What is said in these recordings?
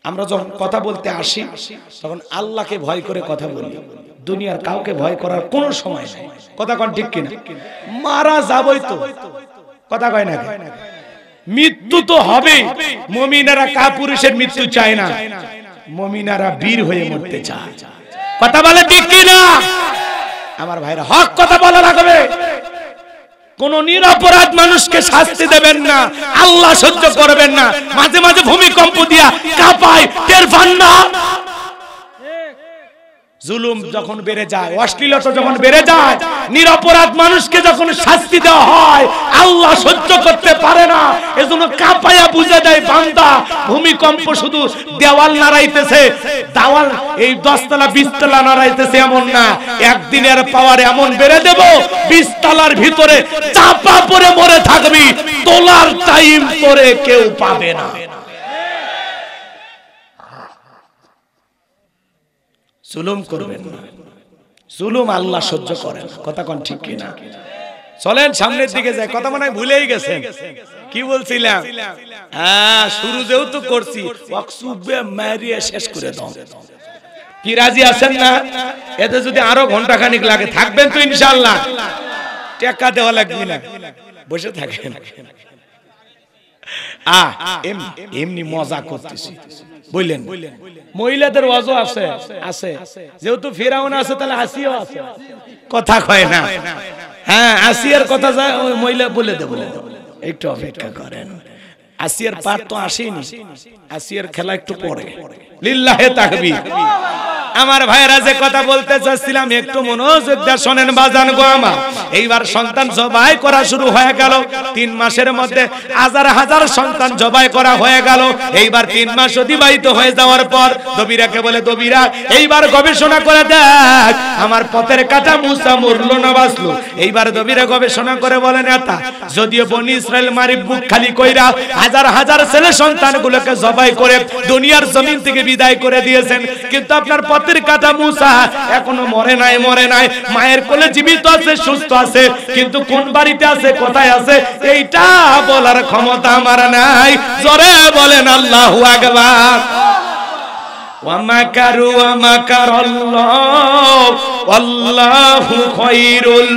আমরা যখন কথা বলতে আসি তখন আল্লাহকে ভয় করে কথা বলি, দুনিয়ার কাউকে ভয় করার কোনো সময় নেই। কথা কোন ঠিক কিনা? মারা যাবই তো, কথা কয় না? মৃত্যু তো হবে। মুমিনেরা কাপুরুষের মৃত্যু চায় না, মুমিনেরা বীর হয়ে মরতে চায়। কথা বলে ঠিক কিনা? আমার ভাইরা হক কথা বলা লাগবে। কোন নিরপরাধ মানুষকে শাস্তি দেবেন না, আল্লাহ সহ্য করবেন না। মাঝে মাঝে ভূমিকম্প দিয়া কাঁপায়, টের পান না? জুলুম যখন বেড়ে যায়, অশ্লীলতা যখন বেড়ে যায়, নিরপরাধ মানুষকে যখন শাস্তি দেওয়া হয়, আল্লাহ সহ্য করতে পারে না। এজন্য কাঁপায়া বুঝে দেয় বান্দা ভূমিকম্প শুধু দেওয়াল নাড়াইতেছে, দেওয়াল এই 10 তলা 20 তলা নাড়াইতেছে এমন না, একদিনের পাওয়ার এমন বেড়ে দেব 20 তলার ভিতরে চাপা পড়ে মরে থাকবি, তোলার টাইম করে কেউ পাবে না। জুলুম করবেন না, জুলুম আল্লাহ সহ্য করেন না। কথা কোন ঠিক কিনা? চলেন সামনের দিকে যাই। কথা মনে হয় ভুলেই গেছেন কি বলছিলাম? হ্যাঁ, শুরু যেহেতু করছি ওয়াকসুবে মারিয়া শেষ করে দাও। কি রাজি আছেন না? এতে যদি আরো ঘন্টা খানিক লাগে থাকবেন তো ইনশাআল্লাহ? টাকা দেওয়া লাগবে না, বসে থাকেন। এমনি মজা করতেছি বললেন। মহিলাদের ওয়াজও আছে, আছে যেহেতু ফিরাউন আছে তাহলে আসিও আছে। কথা কয় না? হ্যাঁ, আসিয়ার কথা যায় মহিলা বলে দেব, একটু অপেক্ষা করেন। আসিয়ার পার তো আসেনি, আসিয়ার খেলা একটু পরে। লিল্লাহে তাকবীর। আমার ভাইরা যে কথা বলতে চাচ্ছিলাম একটু মনোযোগ দিয়ে শোনেন বাজান গো আমার। এইবার সন্তান জবাই করা শুরু হয়ে গেল। 3 মাসের মধ্যে হাজার হাজার সন্তান জবাই করা হয়ে গেল। এইবার 3 মাস অতিবাহিত হয়ে যাওয়ার পর দবিরাকে বলে, দবিরা এইবার গবেষণা করে দেখ আমার পথের কাটা মুসা মরলো না বাঁচলো। এইবার দবিরা গবেষণা করে বলে, নেতা যদিও বনি ইসরাইল মারি বুক খালি কইরা হাজার হাজার ছেলে সন্তানগুলোকে জবাই করে দুনিয়ার জমিন থেকে বিদায় করে দিয়েছেন, কিন্তু আপনার পথের কাটা মুসা এখনো মরে নাই, মরে নাই, মায়ের কোলে জীবিত আছে, সুস্থ আছে, কিন্তু কোন বাড়িতে আছে, কোথায় আছে এইটা বলার ক্ষমতা আমার নাই। জোরে বলেন আল্লাহু আকবার। ওয়া মাকারু ওয়া মাকারাল্লাহ ওয়াল্লাহু খায়রুল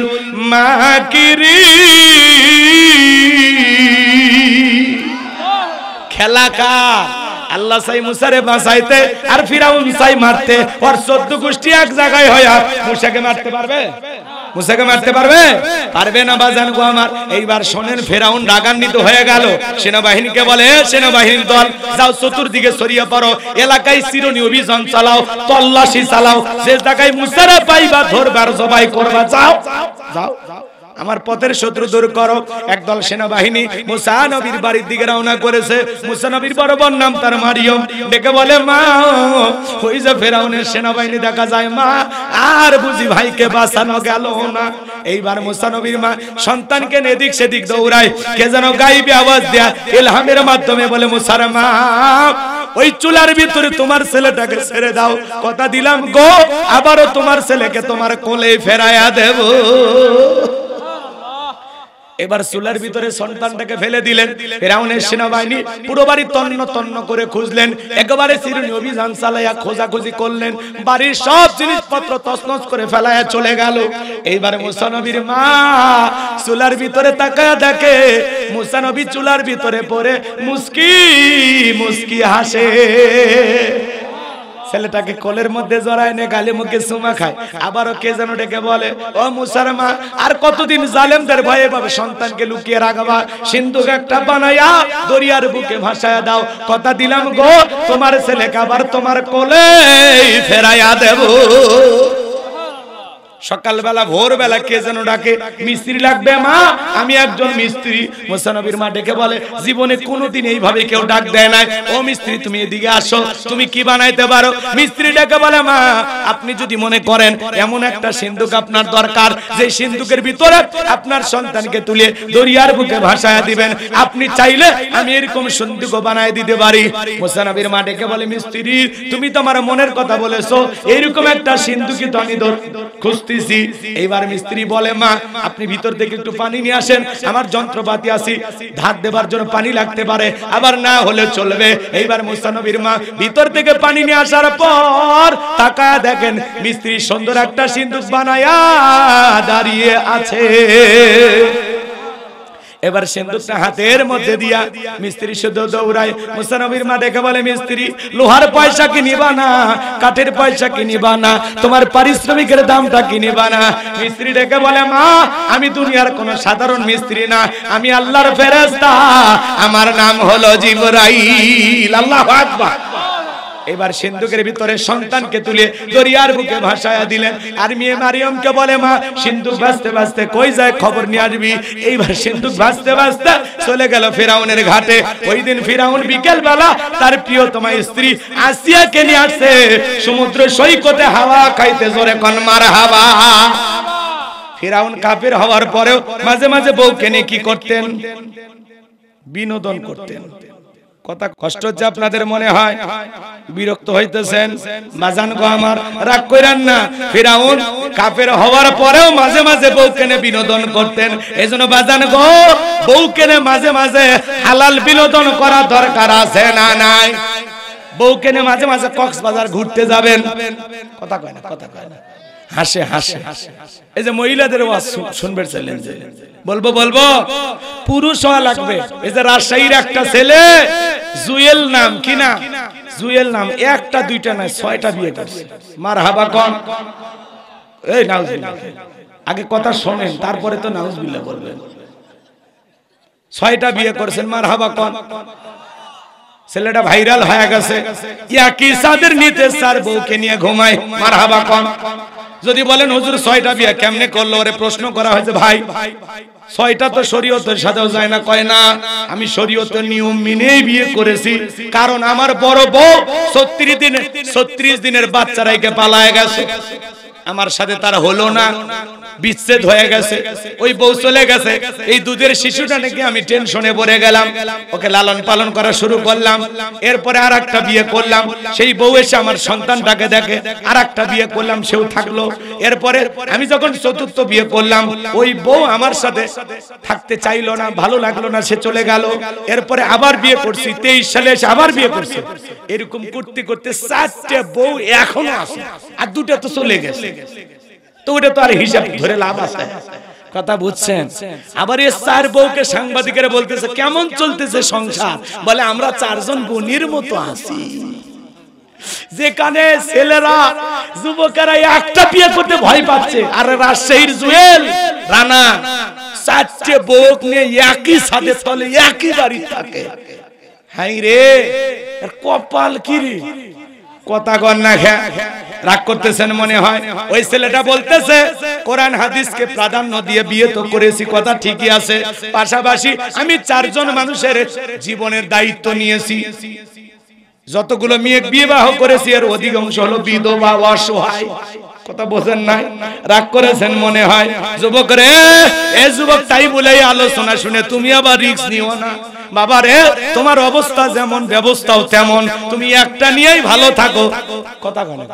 মাকিরিন। খেলা কার? আল্লাহ চাই মুসারে বাঁচাইতে আর ফিরাউন চাই মারতে। আর 14 গোষ্ঠী এক জায়গায় হয়া মুসাকে মারতে পারবে? মুসাকে মারতে পারবে? পারবে না বাজান গো আমার। এইবার শোনেন, ফিরাউন রাগান্বিত হয়ে গেল। সেনাবাহিনীকে বলে, সেনাবাহিনীর দল যাও চতুর্দিকে ছড়িয়ে পড়ো, এলাকায় চিরনি অভিযান চালাও, তল্লাশি চালাও, যে জায়গায় মুসারে পাইবা ধরবার জবাই করবা, যাও যাও আমার পথের শত্রু দূর করো। একদল সেনাবাহিনী মুসা নবীর বাড়ির দিকে রওনা করেছে। মুসা নবীর বড় বোন নাম তার মারিয়ম, ডেকে বলে, মা ওই যে ফেরাউনের সেনাবাহিনী দেখা যায়, মা আর বুঝি ভাইকে বাঁচানো গেল না। এইবার মুসা নবীর মা সন্তানকে এদিক সেদিক দৌড়ায়, কে যেন গাইবে আওয়াজ দেয়া ইলহামের মাধ্যমে বলে, মুসার মা ওই চুলার ভিতরে তোমার ছেলেটাকে ছেড়ে দাও, কথা দিলাম গো আবারও তোমার ছেলেকে তোমার কোলে ফেরাইয়া দেব। এবার চুলার ভিতরে সন্তানটাকে ফেলে দিলেন। ফিরাউনের সেনাবাহিনী পুরো বাড়ি তন্ন তন্ন করে খুঁজলেন, একেবারে চিরুনি অভিযান চালাইয়া খোঁজাখুঁজি করলেন, বাড়ির সব জিনিসপত্র তছনছ করে ফেলাইয়া চলে গেল। এইবার মুসা নবীর মা চুলার ভিতরে তাকায়া দেখে মুসা নবী চুলার ভিতরে পড়ে মুস্কি মুস্কি হাসে। ছেলেটাকে কোলের মধ্যে জড়ায় নে গালে মুখে চুমা খায়। আবারও কে যেন ডেকে বলে, ও মুসার মা আর কতদিন জালেমদের ভয়ে পাবে সন্তানকে লুকিয়ে রাখবা, সিন্ধুক একটা বানায়া দরিয়ার বুকে ভাসায়া দাও, কথা দিলাম গো তোমার ছেলেকে আবার তোমার কোলে ফেরাইয়া দেব। সকালবেলা ভোরবেলা কে যেন ডাকে, মিস্ত্রি লাগবে মা, আমি একজন মিস্ত্রি। মুসা নবীর মা ডেকে বলে, জীবনে কোনোদিন এইভাবে কেউ ডাক দেয় নাই, ও মিস্ত্রি তুমি এদিকে আসো, তুমি কি বানাইতে পারো? মিস্ত্রি ডেকে বলে, মা আপনি যদি মনে করেন এমন একটা সিন্ধুক আপনার দরকার, যে সিন্ধুকের ভিতরে আপনার সন্তানকে তুলে দরিয়ার বুকে ভাসায়া দিবেন, আপনি চাইলে আমি এরকম সিন্ধুকও বানায় দিতে পারি। মুসা নবীর মা ডেকে বলে, মিস্ত্রি তুমি তোমার মনের কথা বলেছো, এইরকম একটা সিন্ধুকই তো আমি খুঁজতে খুলতেছি। এইবার মিস্ত্রি বলে মা আপনি ভিতর থেকে একটু পানি নিয়ে আসেন, আমার যন্ত্রপাতি আছে ধার দেবার জন্য পানি লাগতে পারে, আবার না হলে চলবে। এইবার মুসা নবীর মা ভিতর থেকে পানি নিয়ে আসার পর তাকায় দেখেন মিস্ত্রি সুন্দর একটা সিন্দুক বানায়া দাঁড়িয়ে আছে। এবার সিন্দুকটা হাতের মধ্যে দিয়া মিস্ত্রি শুধু দৌড়ায়। মুসা নবীর মা দেখে বলে মিস্ত্রি লোহার পয়সা কি নিবা না, কাঠের পয়সা কি নিবা না, তোমার পারিশ্রমিকের দামটা কি নিবা না? মিস্ত্রি ডেকে বলে মা আমি দুনিয়ার কোন সাধারণ মিস্ত্রি না, আমি আল্লাহর ফেরেশতা, আমার নাম হলো জিবরাইল। আল্লাহু আকবার। এবার সিন্ধুকের ভিতরে সন্তানকে তুলে দরিয়ার বুকে ভাসায়া দিলেন। আর মেয়ে মারিয়মকে বলে মা সিন্ধুক ভাসতে ভাসতে কই যায় খবর নিয়ে আসবি। এইবার সিন্ধুক ভাসতে ভাসতে চলে গেল ফিরাউনের ঘাটে। ওই দিন ফিরাউন বিকেল বেলা তার প্রিয়তমা স্ত্রী আসিয়াকে নিয়ে আসছে সমুদ্র সৈকতে হাওয়া খাইতে, জোরে কোন মারহাবা। ফিরাউন কাফির হওয়ার পরেও মাঝে মাঝে বউকে নিয়ে কি করতেন? বিনোদন করতেন। কথা কষ্ট হচ্ছে আপনাদের মনে হয়, বিরক্ত হইতেছেন? বাজান গো আমার রাগ কইরান না। ফিরাউন কাফের হওয়ার পরেও মাঝে মাঝে বউকে নিয়ে বিনোদন করতেন। এজন্য বাজান গো বউকে নিয়ে মাঝে মাঝে হালাল বিনোদন করা দরকার আছে না নাই? বউকে নিয়ে মাঝে মাঝে কক্সবাজার ঘুরতে যাবেন। কথা কয় না, কথা কয় না, হাসে হাসে। এই যে মহিলাদের ওয়াজ শুনবে চাইলেন, যে বলবো পুরুষ হওয়া লাগবে। এই যে রাজশাহীর একটা ছেলে জুয়েল নাম, কি না জুয়েল নাম, একটা দুইটা নয় 6টা বিয়ে করছে। মারহাবা কোন? এই নাউজুবিল্লাহ, আগে কথা শোনেন তারপরে তো নাউজুবিল্লাহ বলবেন। 6টা বিয়ে করেছেন, মারহাবা কোন? ছেলেটা ভাইরাল হয়ে গেছে, একই চাঁদের নিতে স্যার বউকে নিয়ে ঘুমায়, মারহাবা কোন? যদি বলেন হুজুর 6টা বিয়ে কেমনে করলো, ওরে প্রশ্ন করা হয়েছে, ভাই 6টা তো শরীয়তের সাথেও যায় না। কয় না আমি শরীয়তের নিয়ম মেনেই বিয়ে করেছি, কারণ আমার বড় বউ 36 দিনের বাচ্চা রেখে পালায় গেছে, আমার সাথে তার হলো না, বিচ্ছেদ হয়ে গেছে, ওই বউ চলে গেছে। এই দুধের শিশুটা নাকি আমি টেনশনে পড়ে গেলাম, ওকে লালন পালন করা শুরু করলাম। এরপরে আর একটা বিয়ে করলাম, সেই বউ এসে আমার সন্তানটাকে দেখে, আর একটা বিয়ে করলাম, সেও থাকলো। এরপরে আমি যখন 4র্থ বিয়ে করলাম, ওই বউ আমার সাথে থাকতে চাইলো না, ভালো লাগলো না, সে চলে গেল। এরপরে আবার বিয়ে করছি, 23 সালে এসে আবার বিয়ে করছি। এরকম করতে করতে 4টে বউ এখনো আছে, আর 2টা তো চলে গেছে। তো ওটা তো আর হিসাব ধরে লাভ আছে? কথা বুঝছেন? আবার এই 4 বউকে সাংবাদিকেরা বলতেছে কেমন চলতেছে সংসার, বলে আমরা 4 জন বোনের মতো আছি। যেখানে ছেলেরা যুবকেরা একটা বিয়ে করতে ভয় পাচ্ছে, আর রাজশাহীর জুয়েল রানা 4টে বউ নিয়ে একই ছাদের তলে একই বাড়ি থাকে। হাই রে, কপাল কি রে! কথা কর না, রাগ করতেছেন মনে হয়। ওই ছেলেটা বলতেছে কোরআন হাদিসকে প্রাধান্য দিয়ে বিয়ে তো করেছি, কথা ঠিকই আছে, পাশাপাশি আমি 4 জন মানুষের জীবনের দায়িত্ব নিয়েছি। যতগুলো মেয়ে বিবাহ করেছি এর অধিকাংশ হলো বিধবা, অসহায়। কথা বোঝেন নাই? রাগ করেছেন মনে হয়। যুবক রে, এ যুবক, তাই বলে আলোচনা শুনে তুমি আবার রিস্ক নিও না বাবা রে। তোমার অবস্থা যেমন ব্যবস্থাও তেমন, তুমি একটা নিয়েই ভালো থাকো। কথা বলে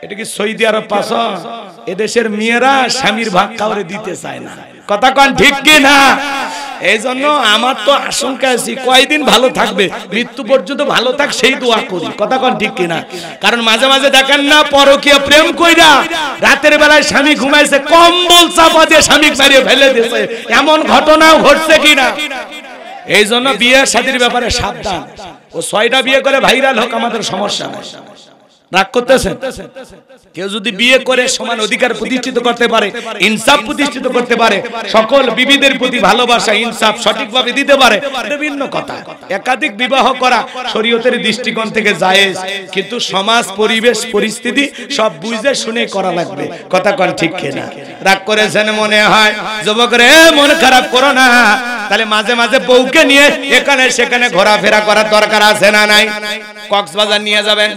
এটা কি সৌদি আরব পাশা? এদেশের মেয়েরা স্বামীর ভাগ কাউরে দিতে চায় না। কথা কন ঠিক কি না? এই জন্য আমার তো আশঙ্কা আছে কয়দিন ভালো থাকবে, মৃত্যু পর্যন্ত ভালো থাক সেই দোয়া করি। কথা কন ঠিক কিনা? কারণ মাঝে মাঝে দেখেন না পরকীয়া প্রেম কইরা রাতের বেলায় স্বামী ঘুমাইছে, কম্বল চাপা দিয়ে স্বামী মারিয়ে ফেলে দিয়েছে, এমন ঘটনাও ঘটছে কিনা? এই জন্য বিয়ের শাদীর ব্যাপারে সাবধান। ও 6টা বিয়ে করে ভাইরাল হোক, আমাদের সমস্যা নাই। রাগ করতেছেন? কেউ যদি বিয়ে করে সমান অধিকার প্রতিষ্ঠিত করতে পারে, ইনসাফ প্রতিষ্ঠিত করতে পারে, সকল বিবিদের প্রতি ভালোবাসা ইনসাফ সঠিকভাবে দিতে পারে, বিভিন্ন কথা। একাধিক বিবাহ করা শরীয়তের দৃষ্টিকোণ থেকে জায়েজ, কিন্তু সমাজ পরিবেশ পরিস্থিতি সব বুঝে শুনে করা লাগবে। কথা কোন ঠিক কিনা? রাগ করেছেন মনে হয়? যুবক রে, মন খারাপ করো না। তাহলে মাঝে মাঝে বউকে নিয়ে এখানে সেখানে ঘোরাফেরা করার দরকার আছে না নাই? কক্সবাজার নিয়ে যাবেন,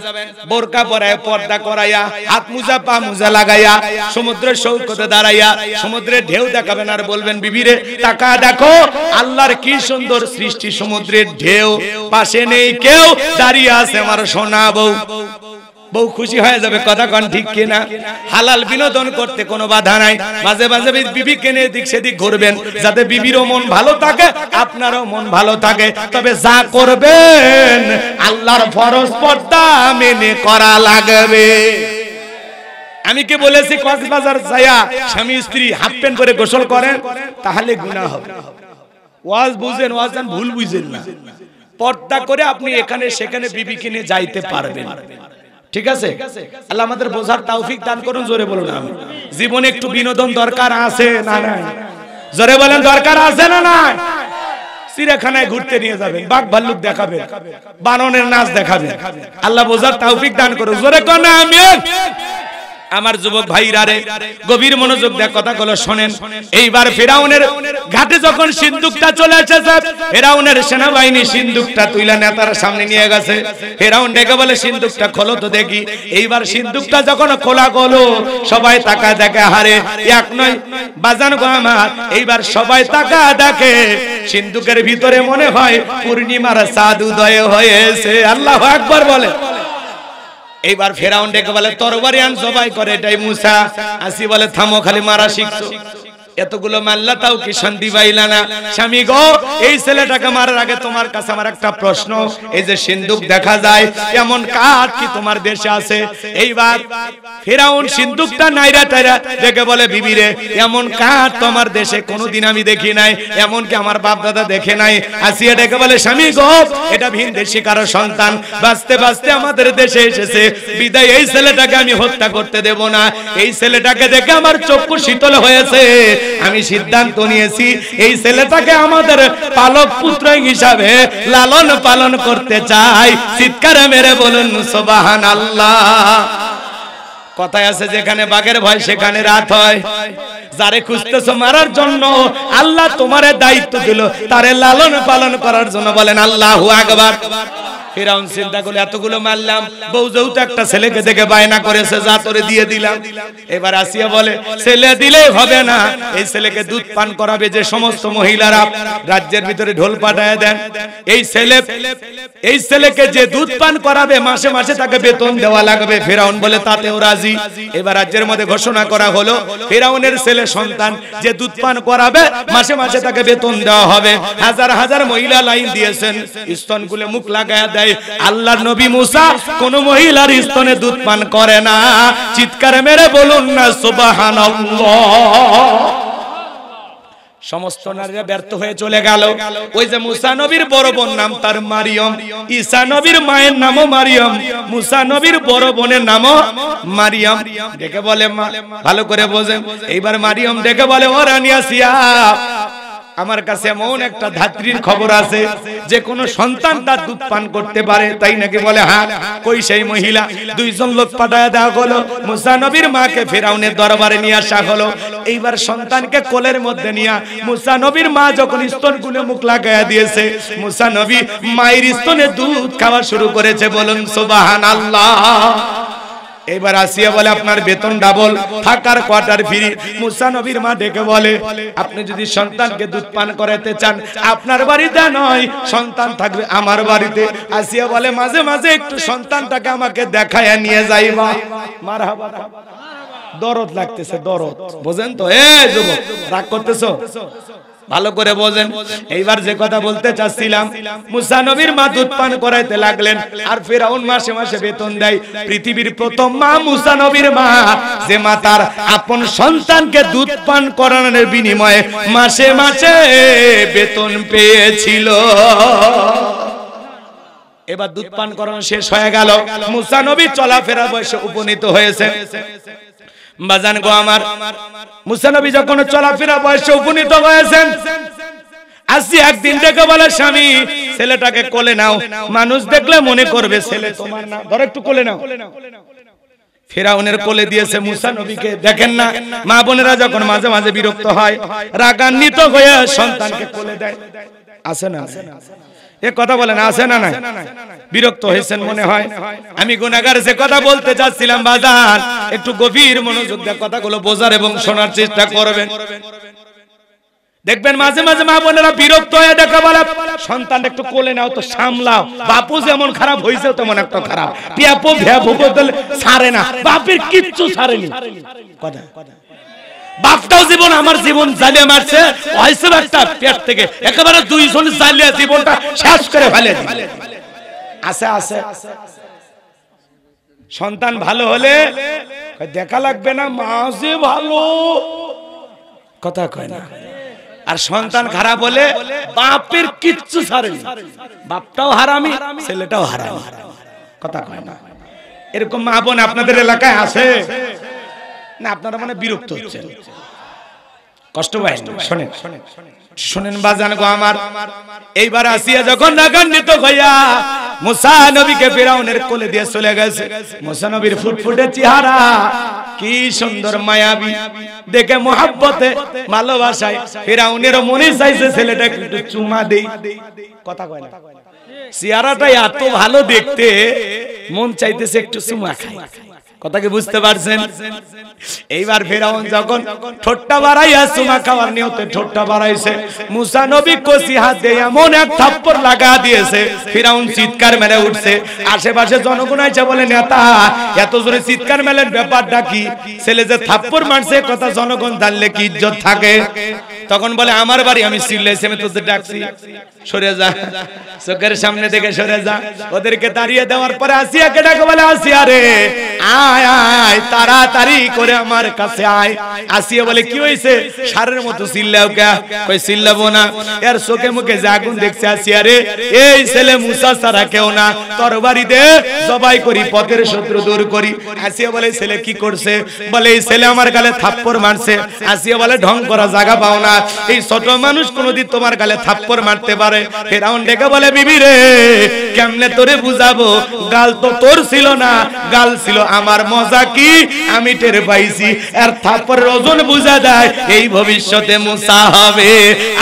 বোরকা পরায়, পর্দা করাইয়া, হাত মুজা পা মুজা লাগাইয়া, সমুদ্রের সৈকতে দাঁড়াইয়া সমুদ্রের ঢেউ দেখাবেন, আর বলবেন বিবিরে তাকা দেখো আল্লাহর কি সুন্দর সৃষ্টি, সমুদ্রের ঢেউ, পাশে নেই কেউ, দাঁড়িয়ে আছে আমার সোনা বউ। বউ খুশি হয়ে যাবে, কথা কোন ঠিক কিনা? হালাল বিনোদন করতে কোনো বাধা নাই, মাঝে মাঝে বিবিকে নিয়ে দিক সেদিক ঘুরবেন, যাতে বিবিরও মন ভালো থাকে, আপনারও মন ভালো থাকে। তবে যা করবেন আল্লাহর ফরজ পর্দা মেনে করা লাগবে। আমি কি বলেছি কক্সবাজার যায়া স্বামী স্ত্রী হাফ প্যান্ট পরে গোসল করেন, তাহলে গুনাহ হবে। ওয়াজ বুঝেন, ওয়াজ জান, ভুল বুঝেন না। পর্দা করে আপনি এখানে সেখানে বিবি কিনে যাইতে পারবেন, ঠিক আছে? আল্লাহ আমাদের বোঝার তৌফিক দান করুন। জোরে বলুন আমি। জীবনে একটু বিনোদন দরকার আছে না নাই? জোরে বলেন, দরকার আছে না নাই? চিড়িয়াখানায় ঘুরতে নিয়ে যাবেন, বাঘ ভাল্লুক দেখাবেন, বানরের নাচ দেখাবেন। আল্লাহ বোঝার তৌফিক দান করুন। জোরে কোন আমিন। আমার যুবক ভাইরা রে, গভীর মনোযোগ দিয়ে কথাগুলো শুনেন। এইবার ফিরাউনের ঘাটে যখন সিন্দুকটা চলে এসেছে, ফিরাউনের সেনাবাহিনী সিন্দুকটা তুইলা নেতার সামনে নিয়ে গেছে। ফিরাউন ডেকে বলে, সিন্দুকটা খোলো তো দেখি। এইবার সিন্দুকটা যখন খোলা হলো, সবাই তাকায় দেখে, হারে এক নয় বাজান গো আমার, এইবার সবাই তাকায় দেখে সিন্দুকের ভিতরে মনে হয় পূর্ণিমার চাঁদ উদয় হয়েছে। আল্লাহু আকবার বলে। এইবার ফেরাউন ডেকে বলে, তরবারি আন, জবাই করে। এটাই মুসা। আসি বলে, থামো, খালি মারা শিখছো, এতগুলো মাল্লা তাও কি শান্তি পাইলা না? স্বামী গো, এই ছেলেটাকে মারার আগে তোমার কাছে আমার একটা প্রশ্ন। এই যে সিন্দুক দেখা যায়, এমন কাঠ কি তোমার দেশে আছে? এইবার ফেরাউন সিন্দুকটা নাইরা টাইরা দেখে বলে, বিবিরে, এমন কাঠ তোমার দেশে কোনোদিন আমি দেখি নাই, এমন কি আমার বাপ দাদা দেখে নাই। আসিয়া ডেকে বলে, স্বামী গো, এটা ভিন দেশি কারো সন্তান, বাঁচতে বাঁচতে আমাদের দেশে এসেছে, বিদায় এই ছেলেটাকে আমি হত্যা করতে দেব না। এই ছেলেটাকে দেখে আমার চক্ষু শীতল হয়েছে, আমি সিদ্ধান্ত নিয়েছি এই ছেলেটাকে আমাদের পালক পুত্র হিসাবে লালন পালন করতে চাই। চিৎকার মেরে বলুন সুবহানাল্লাহ। কথায় আছে, যেখানে বাঘের ভয় সেখানে রাত হয়। যারে খুঁজতেছো মারার জন্য, আল্লাহ তোমারে দায়িত্ব দিল তারে লালন পালন করার জন্য। বলেন আল্লাহু আকবার। ফিরাউন চিন্তা করলে, এতগুলো মারলাম, বউ যেহেতু একটা ছেলেকে দেখে বায়না করেছে, যা তোরে দিয়ে দিলাম। এবার আসিয়া বলে, ছেলে দিলেই হবে না, এই ছেলেকে দুধ পান করাবে। যে সমস্ত মহিলারা রাজ্যের ভিতরে ঢোল পাঠায় দেন, এই ছেলেকে যে দুধ পান করাবে, মাসে মাসে তাকে বেতন দেওয়া লাগবে। ফিরাউন বলে, তাতেও রাজি। এবার রাজ্যের মধ্যে ঘোষণা করা হলো, ফিরাউনের ছেলে সন্তান যে দুধ পান করাবে, মাসে মাসে তাকে বেতন দেওয়া হবে। হাজার হাজার মহিলা লাইন দিয়েছেন, স্তনগুলো মুখ লাগায় দেয়। আল্লাহর নবী মুসা কোন মহিলার স্তনে দুধ পান করে না। চিৎকার মেরে বলুন না সুবহানাল্লাহ। সমস্ত নারীরা ব্যর্থ হয়ে চলে গেল। ওই যে মুসা নবীর বড় বোন নাম তার মারিয়ম, ঈসা নবীর মায়ের নামও মারিয়ম, মুসা নবীর বড় বোনের নামও মারিয়ম। ডেকে বলে, ভালো করে বোঝেন। এইবার মারিয়ম ডেকে বলে, ও রানী আসিয়া, আমার কাছে এমন একটা ধাত্রীর খবর আছে যে কোন সন্তান তার দুধ পান করতে পারে, তাই নাকি? বলে, হ্যাঁ। কই সেই মহিলা? দুইজন লোক পাঠায় দেওয়া হলো। মুসা নবীর মাকে ফিরাউনের দরবারে নিয়ে আসা হলো। এইবার সন্তানকে কোলের মধ্যে নিয়ে মুসা নবীর মা যখন স্তনগুলো মুখ লাগাইয়া দিয়েছে, মুসা নবী মায়ের স্তনে দুধ খাওয়া শুরু করেছে। বলুন সুবহানাল্লাহ। এবার আসিয়া বলে, আপনার বেতন ডাবল, থাকার কোয়ার্টার ফ্রি। মুসা নবীর মা ডেকে বলে, আপনি যদি সন্তানকে দুধ পান করাতে চান, আপনার বাড়িতে নয়, সন্তান থাকবে আমার বাড়িতে। আসিয়া বলে, মাঝে মাঝে একটু সন্তানটাকে আমাকে দেখায়া নিয়ে যাইবা। মারহাবা। দরদ লাগতেছে, দরদ, বোঝেন তো? যুবক, রাগ করতেছো? ভালো করে বোঝেন। এইবার যে কথা বলতে চাচ্ছিলাম, মুসা নবীর মা দুধ পান করাইতে লাগলেন, আর ফিরাউন মাসে মাসে বেতন দেয়। পৃথিবীর প্রথম মা মুসা নবীর মা, যে মা তার আপন সন্তানকে দুধ পান করানোর বিনিময়ে মাসে মাসে বেতন পেয়েছিল। এবার দুধ পান করানো শেষ হয়ে গেল, মুসা নবী চলাফেরা বয়সে উপনীত হয়েছে। বাজান গো আমার, মুসা নবী যখন চলাফেরা বয়সে উপনীত হয়েছেন, আসি একদিন ডেকে বলে, স্বামী, ছেলেটাকে কোলে নাও, মানুষ দেখলে মনে করবে ছেলে তোমার না, ধরো একটু কোলে নাও। ফিরাউনের কোলে দিয়েছে মুসা নবীকে। দেখেন না, মা বোনেরা যখন মাঝে মাঝে বিরক্ত হয়, রাগান্বিত হয়ে সন্তানকে কোলে দেয়। আছে না? এ কথা বলেন, আছে না? নাই? বিরক্ত হয়েছেন মনে হয়। আমি গুনাহগার যে কথা বলতে যাচ্ছিলাম, বাজার একটু গভীর মনোযোগ দিয়ে কথাগুলো বোঝার এবং শোনার চেষ্টা করবেন। দেখবেন মাঝে মাঝে মা বোনেরা বিরক্ত হয়ে দেখা বলে সন্তান একটু কোলে নাও তো সামলাও, বাপু যেমন খারাপ হইছে তেমন একটা খারাপ, পিয়াপো ভ্যাপো বদল ছাড়ে না, বাপের কিচ্ছু ছাড়েনি কথা। বাপটাও জীবন আমার জীবন জ্বালিয়ে মারছে, হইছে একটা পেট থেকে একেবারে দুইজন জ্বালিয়ে জীবনটা শেষ করে ফেলে। আছে আছে সন্তান ভালো হলে দেখা লাগবে না, মা যে ভালো কথা কয় না। আর সন্তান খারাপ হলে বাপের কিচ্ছু ছাড়েনি, বাপটাও হারামি ছেলেটাও হারামি কথা কয় না। এরকম মা বোন আপনাদের এলাকায় আছে না? আপনারা মানে বিরক্ত হচ্ছেন, কষ্ট পায় না। শোনেন শোনেন বাজান গো আমার, এইবার আসিয়া যখন রাগান্বিত হইয়া মুসা নবীকে ফিরাউনের কোলে দিয়ে চলে গেছে, মুসা নবীর ফুটফুটে চেহারা কি সুন্দর মায়াবী, দেখে মোহাব্বতে ভালোবাসায় ফিরাউনের মনে চাইছে ছেলেটাকে একটু চুমা দেই, কথা কয় না। চেহারাটা এত ভালো দেখতে মন চাইতেছে একটু চুমা খাই, কথা কি বুঝতে পারছেন? এইবার ফিরাউন যখন ঠোঁটটা বাড়াইয়া চুমা খাওয়ার নিয়তে ঠোঁটটা বাড়াইছে, মুসা নবী কষি হাত দিয়ে এমন এক থাপ্পড় লাগা দিয়েছে, ফিরাউন চিৎকার মেরে উঠছে। আশেপাশে জনগণ আইছে বলে, নেতা এত জোরে চিৎকার মেলেন, ব্যাপারটা কি? ছেলে যে থাপ্পড় মারছে কথা জনগণ জানলে কি ইজ্জত থাকে? তখন বলে, আমার বাড়ি, আমি চিল্লাইছি, আমি তোদের ডাকছি, সরে যা, চোখের সামনে থেকে সরে যা। ওদেরকে দাঁড়িয়ে দেওয়ার পরে আসিয়াকে ডাকে বলে, আসিয়া রে আয় আয় তাড়াতাড়ি করে আমার কাছে আয়। আসিয়া বলে, কি হয়েছে? সারের মতো চিল্লাও কে? কই চিল্লাবো না, এর চোখে মুখে যে আগুন দেখছে। আসিয়া রে, এই ছেলে মুসা ছাড়া কেউ না, তরবারি দে জবাই করি, পথের শত্রু দূর করি। আসিয়া বলে, ছেলে কি করছে? বলে, এই ছেলে আমার গালে থাপ্পড় মারছে। আসিয়া বলে, ঢং করা জায়গা পাও না, এই ছোট মানুষ কোনদিন তোমার গালে থাপ্পড় মারতে পারে? ফিরাউন ডেকে বলে, বিবি রে কেমনে তোরে বুঝাবো, গাল তো তোর ছিল না, গাল ছিল আমার। মজা কি আমি টের পাইছি, আর থাপ্পড়ের ওজন বুঝা দেয়, এই ভবিষ্যতে মুসা হবে।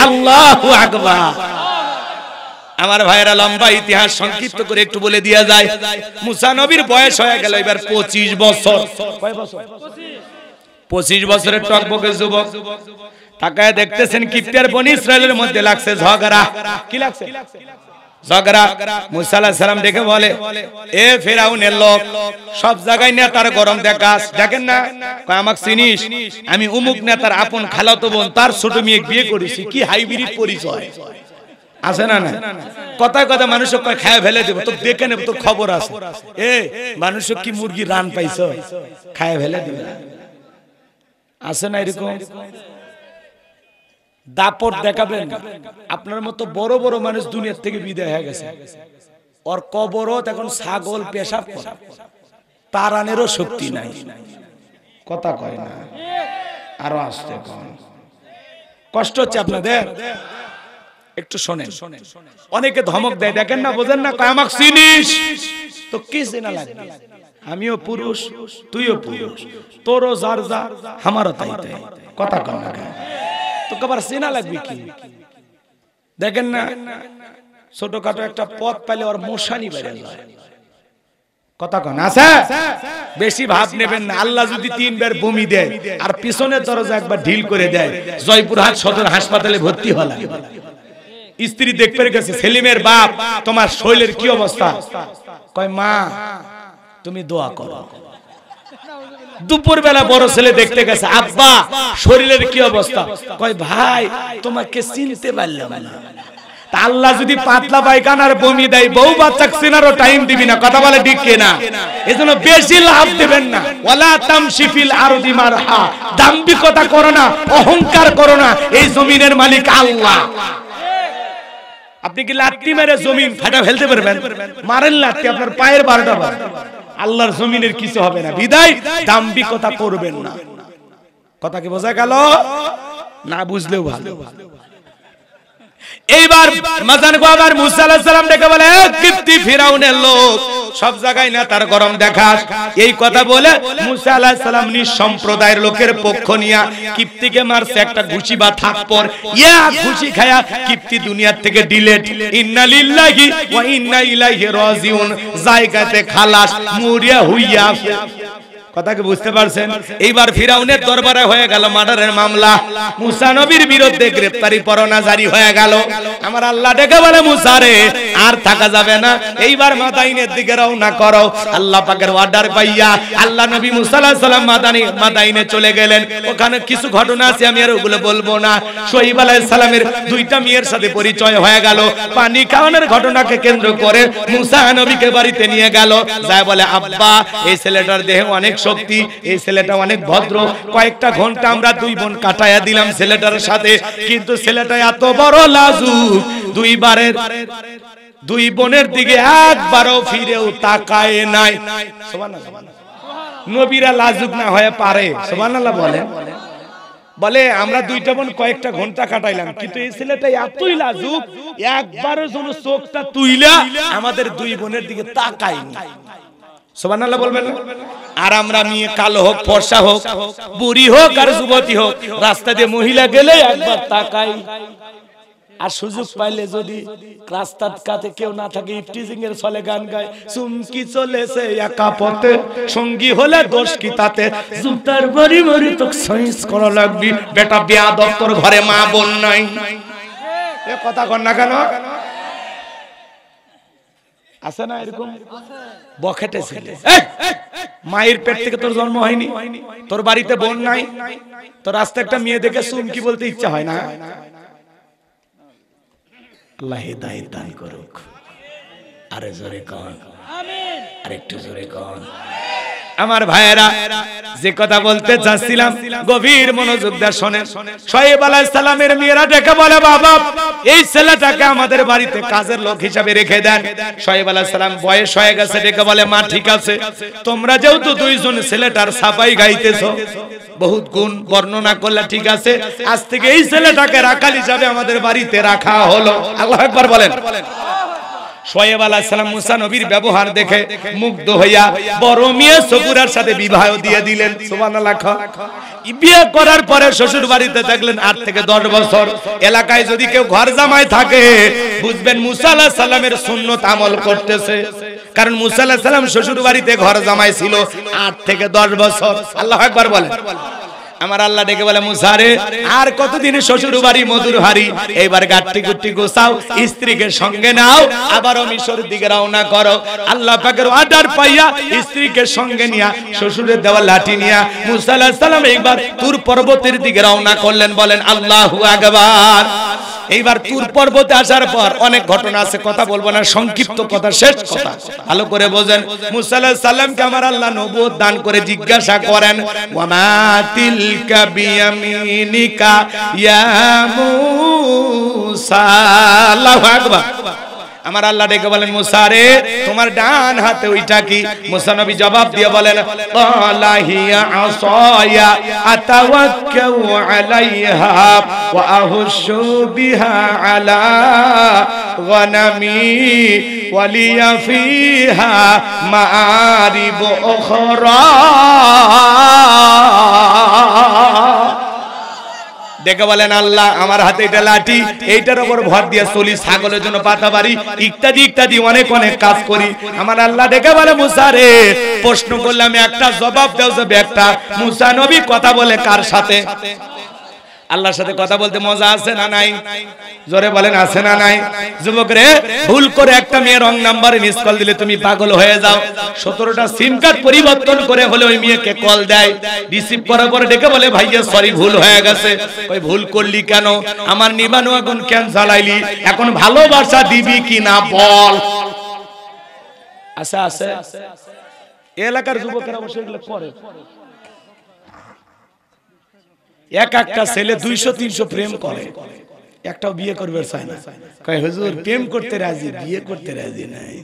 আল্লাহু আকবার। আমার ভাইরা লম্বা ইতিহাস সংক্ষিপ্ত করে একটু বলে দিয়া যায়। মুসা নবীর বয়স হয়ে গেল এবার 25 বছর। কয় বছর? 25 বছরের টকবকে যুবক। তাকায় দেখতেছেন কিপ্তি আর বনি ইসরাইলের মধ্যে লাগছে ঝগড়া। কি লাগছে? ঝগড়া। মুসা আলাইহিস সালাম ডেকে বলে, এ ফিরাউনের লোক, সব জায়গায় নেতার গরম দেখাস, দেখেন না? কয় আমাকে চিনিস? আমি অমুক নেতার আপন খালাতো বোন, তার ছোট মেয়ে বিয়ে করেছি। কি হাইব্রিড পরিচয় আছে না? না কথায় কথা মানুষ কয় খায় ফেলে দেব, তো দেখে নেব, তোর খবর আছে। এ মানুষ কি মুরগি রান পাইছো, খায় ফেলে দিবে আছে না? এরকম দাপট দেখাবেন। আপনার মতো বড় বড় মানুষ দুনিয়ার থেকে বিদায় হয়ে গেছে, ওর কবরও এখন ছাগল পেশাব করে, তারানেরও শক্তি নাই, কথা কয় না। আরো আসতে কষ্ট হচ্ছে আপনাদের, একটু শোনেন। অনেকে ধমক দেয়, দেখেন না, বোঝেন না, কয় আমাকে চিনিস? তো কি চেনা লাগবে? আমিও পুরুষ, তুইও পুরুষ, তোরও যার যা, আমারও তাই তাই, কথা কয় না। তো কবার চেনা লাগবে কি? দেখেন না, ছোটখাটো একটা পথ পাইলে ওর মশানি বেড়ে যায়, কথা কন আছে। বেশি ভাব নেবেন না। আল্লাহ যদি 3 বার বমি দেয় আর পিছনের দরজা একবার ঢিল করে দেয়, জয়পুরহাট সদর হাসপাতালে ভর্তি হলাম। স্ত্রী দেখতে গেছে, সেলিমের বাপ, তোমার শরীরের কি অবস্থা? কয় মা তুমি দোয়া করো। দুপুর বেলা বড় ছেলে দেখতে গেছে, আব্বা শরীরের কি অবস্থা? কয় ভাই তোমাকে চিনতে পারলাম না। তা আল্লাহ যদি পাতলা পায়খানার বমি দেয়, বউ বাচ্চা চেনারও টাইম দিবি না, কথা বলে ঠিক কিনা? এজন্য বেশি লাভ দিবেন না। ওয়ালা তামশি ফিল আরদি মারহা, দাম্ভিকতা করো না, অহংকার করো না, এই জমিনের মালিক আল্লাহ। আপনি কি লাত্তি মেরে জমিন ফাটা ফেলতে পারবেন? মারেন লাত্তি, আপনার পায়ের 12টা বার। আল্লাহর জমিনের কিছু হবে না, বিদায় দাম্ভিকতা করবেন না। কথা কি বোঝা গেল? না বুঝলেও ভালো। এইবার মাজান গো আবার মুসা আলাইহিস সালাম ডেকে বলে, কিপ্তি ফিরাউনের লোক, সব জায়গায় না তার গরম দেখাস। এই কথা বলে মুসা আলাইহিস সালাম নিজ সম্প্রদায়ের লোকের পক্ষ নিয়া কিপ্তিকে মারছে একটা ঘুষি বা থাপ্পড়। ইয়া ঘুষি খায়া কিপ্তি দুনিয়ার থেকে ডিলেট। ইন্না লিল্লাহি ওয়া ইন্না ইলাইহি রাজিউন, জায়গাতে খালাস, মুরিয়া হইয়া। কথাকে বুঝতে পারছেন? এইবার ফিরাউনের দরবারে হয়ে গেল মার্ডারের মামলা, মুসা নবীর বিরুদ্ধে গ্রেফতারি পরোয়ানা জারি হয়ে গেল। আমার আল্লাহ ডেকে বলে, মুসা রে আর থাকা যাবে না, এইবার মাদাইনের দিকে রওনা করো। আল্লাহ পাকের অর্ডার পাইয়া আল্লাহ নবী মুসা আলাইহিস সালাম মাদাইনে চলে গেলেন। ওখানে কিছু ঘটনা আছে, আমি আর ওগুলো বলবো না। শোয়েব আলাইহিস সালামের দুইটা মেয়ের সাথে পরিচয় হয়ে গেল। পানি খাওয়ানোর ঘটনাকে কেন্দ্র করে মুসা নবীকে বাড়িতে নিয়ে গেল, যায় বলে, আব্বা এই ছেলেটার দেহে অনেক শক্তি, এই ছেলেটা অনেক ভদ্র, কয়েকটা ঘন্টা আমরা দুই বোন কাটাইয়া দিলাম ছেলেটার সাথে, কিন্তু ছেলেটা এত বড় লাজুক, দুই বোনের দিকে একবারও ফিরেও তাকায় নাই। সুবহানাল্লাহ। নবীরা লাজুক না হয়ে পারে? সুবহানাল্লাহ বলেন। বলে আমরা দুইটা বোন কয়েকটা ঘন্টা কাটাইলাম, কিন্তু এই ছেলেটা এতই লাজুক, একবারও যেন চোখটা তুইলা আমাদের দুই বোনের দিকে তাকায়নি। সুবহানাল্লাহ বলবেন। আর আমরা মেয়ে কালো হোক, ফর্সা হোক, বুড়ি হোক আর যুবতী হোক, রাস্তা দিয়ে মহিলা গেলে একবার তাকাই। আর সুযোগ পাইলে যদি রাস্তার কাছে কেউ না থাকে, ইফটিজিং এর চলে গান গায়, চুমকি চলেছে একা পথে, সঙ্গী হলে দোষ কি তাতে, জুতার বাড়ি বাড়ি তো সাইজ করা লাগবি, বেটা বেয়াদব তোর ঘরে মা বোন নাই। এ কথা কর না কেন? আছে না এরকম বখেটে ছেলে, মায়ের পেট থেকে তোর জন্ম হয়নি, তোর বাড়িতে বোন নাই, তোর রাস্তা একটা মেয়ে দেখে চুমকি বলতে ইচ্ছা হয় না? আল্লাহ হিদায়াত দান করুক। আরে জোরে কন আমিন, আরেকটু জোরে কন। আমার ভাইয়েরা, যে কথা বলতে চাচ্ছিলাম গভীর মনোযোগ দিয়ে শুনেন। শোয়েব আলাইহিস সালামের মেয়েরা ডেকে বলে, বাবা এই ছেলেটাকে আমাদের বাড়িতে কাজের লোক হিসেবে রেখে দেন। শোয়েব আলাইহিস সালাম বয়স হয়ে গেছে, ডেকে বলে, মা ঠিক আছে, তোমরা যেহেতু দুইজন ছেলেটার সাফাই গাইতেছো, বহুত গুণ বর্ণনা করলে ঠিক আছে, আজ থেকে এই ছেলেটাকে রাখাল হিসেবে আমাদের বাড়িতে রাখা হলো। আল্লাহু আকবার বলেন। শোয়েব আলাইহিস সালাম মুসা নবীর ব্যবহার দেখে মুগ্ধ হইয়া বড় মেয়ে সফুরার সাথে বিবাহ দিয়ে দিলেন। সুবহানাল্লাহ। বিয়ে করার পরে শ্বশুর বাড়িতে থাকলেন 8 থেকে 10 বছর। এলাকায় যদি কেউ ঘর জামাই থাকে, বুঝবেন মুসা আলাইহিস সালামের সুন্নাত আমল করতেছে, কারণ মুসা আলাইহিস সালাম শ্বশুর বাড়িতে ঘর জামাই ছিল 8 থেকে 10 বছর। আল্লাহু আকবার বলেন। আমার আল্লাহ ডেকে বলে, মুসা রে আর কতদিন শ্বশুর বাড়ি মধুর হারি, এইবার গাট্টি গুট্টি গোছাও, স্ত্রীকে সঙ্গে নাও, আবারও মিশরের দিকে রওনা করো। আল্লাহ পাকের অর্ডার পাইয়া স্ত্রীকে সঙ্গে নিয়া, শ্বশুরের দেওয়া লাঠি নিয়া মুসা আলাইহিস সালাম এইবার তুর পর্বতের দিকে রওনা করলেন। বলেন আল্লাহু আকবার। এইবার তুর পর্বতে আসার পর অনেক ঘটনা আছে, কথা বলবো না, সংক্ষিপ্ত কথা, শেষ কথা ভালো করে বোঝেন। মুসা আলাইহিস সালামকে আমার আল্লাহ নবুয়ত দান করে জিজ্ঞাসা করেন, ওয়া মা তিলকা বিয়ামিনিকা ইয়া মুসা। আল্লাহু আকবার। আমার আল্লাহ ডেকে বলেন, মুসা রে তোমার ডান হাতে ওইটা কি? মুসা নবী জবাব দিয়ে বলেন, ক্বালা হিয়া আসায়া আতাওয়াক্কাউ আলাইহা ওয়া আহুশু বিহা আলা গনামি ওয়া লিয়া ফিহা মাআরিব উখরা। দেখে বলেন, আল্লাহ আমার হাতে এটা লাঠি, এইটার উপর ভর দিয়ে চলি, ছাগলের জন্য পাতা বাড়ি, ইত্যাদি ইত্যাদি অনেক অনেক কাজ করি। আমার আল্লাহ ডেকে বলে, মুসা রে প্রশ্ন করলাম একটা, জবাব দাও যাবে একটা। মুসা নবী কথা বলে কার সাথে? আল্লাহর সাথে কথা বলতে মজা আছে না নাই? জোরে বলেন, আছে না নাই? যুবক রে, ভুল করে একটা মেয়ে রং নাম্বারে মিস কল দিলে তুমি পাগল হয়ে যাও। 17টা সিম কার্ড পরিবর্তন করে হলে ওই মেয়েকে কল দেয়, রিসিভ করার পরে ডেকে বলে, ভাইয়া সরি ভুল হয়ে গেছে। কই ভুল করলি কেন? আমার নিবানো আগুন কেন জ্বালাইলি? এখন ভালোবাসা দিবি কিনা বল। আচ্ছা আছে এলাকার যুবকেরা বসে এগুলো করে। এক একটা ছেলে 200-300 প্রেম করে, একটাও বিয়ে করবে চায় না। কয় হুজুর প্রেম করতে রাজি, বিয়ে করতে রাজি নাই।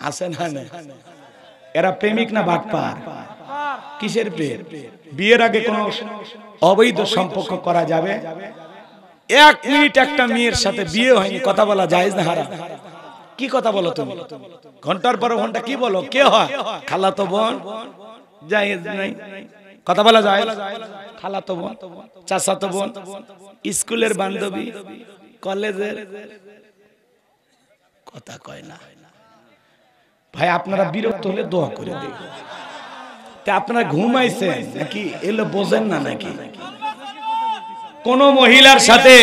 আছে না? না, এরা প্রেমিক না বাটপার? কিসের প্রেম? বিয়ের আগে কোন অবৈধ সম্পর্ক করা যাবে? 1 মিনিট একটা মেয়ের সাথে বিয়ে হয়নি, কথা বলা জায়েজ না হারাম? কি কথা বলো তুমি? ঘন্টার পর ঘন্টা কি বলো? কে হয়? খালাতো বোন, জায়েজ নাই। কথা বলা যায়? খালাতো বোন, চাচাতো বোন, স্কুলের বান্ধবী, কলেজের, কথা কয় না। ভাই আপনারা বিরক্ত হলে দোয়া করে দিন, তা আপনারা ঘুমাইছেন নাকি এলো বোঝেন না নাকি? কোন মহিলার সাথে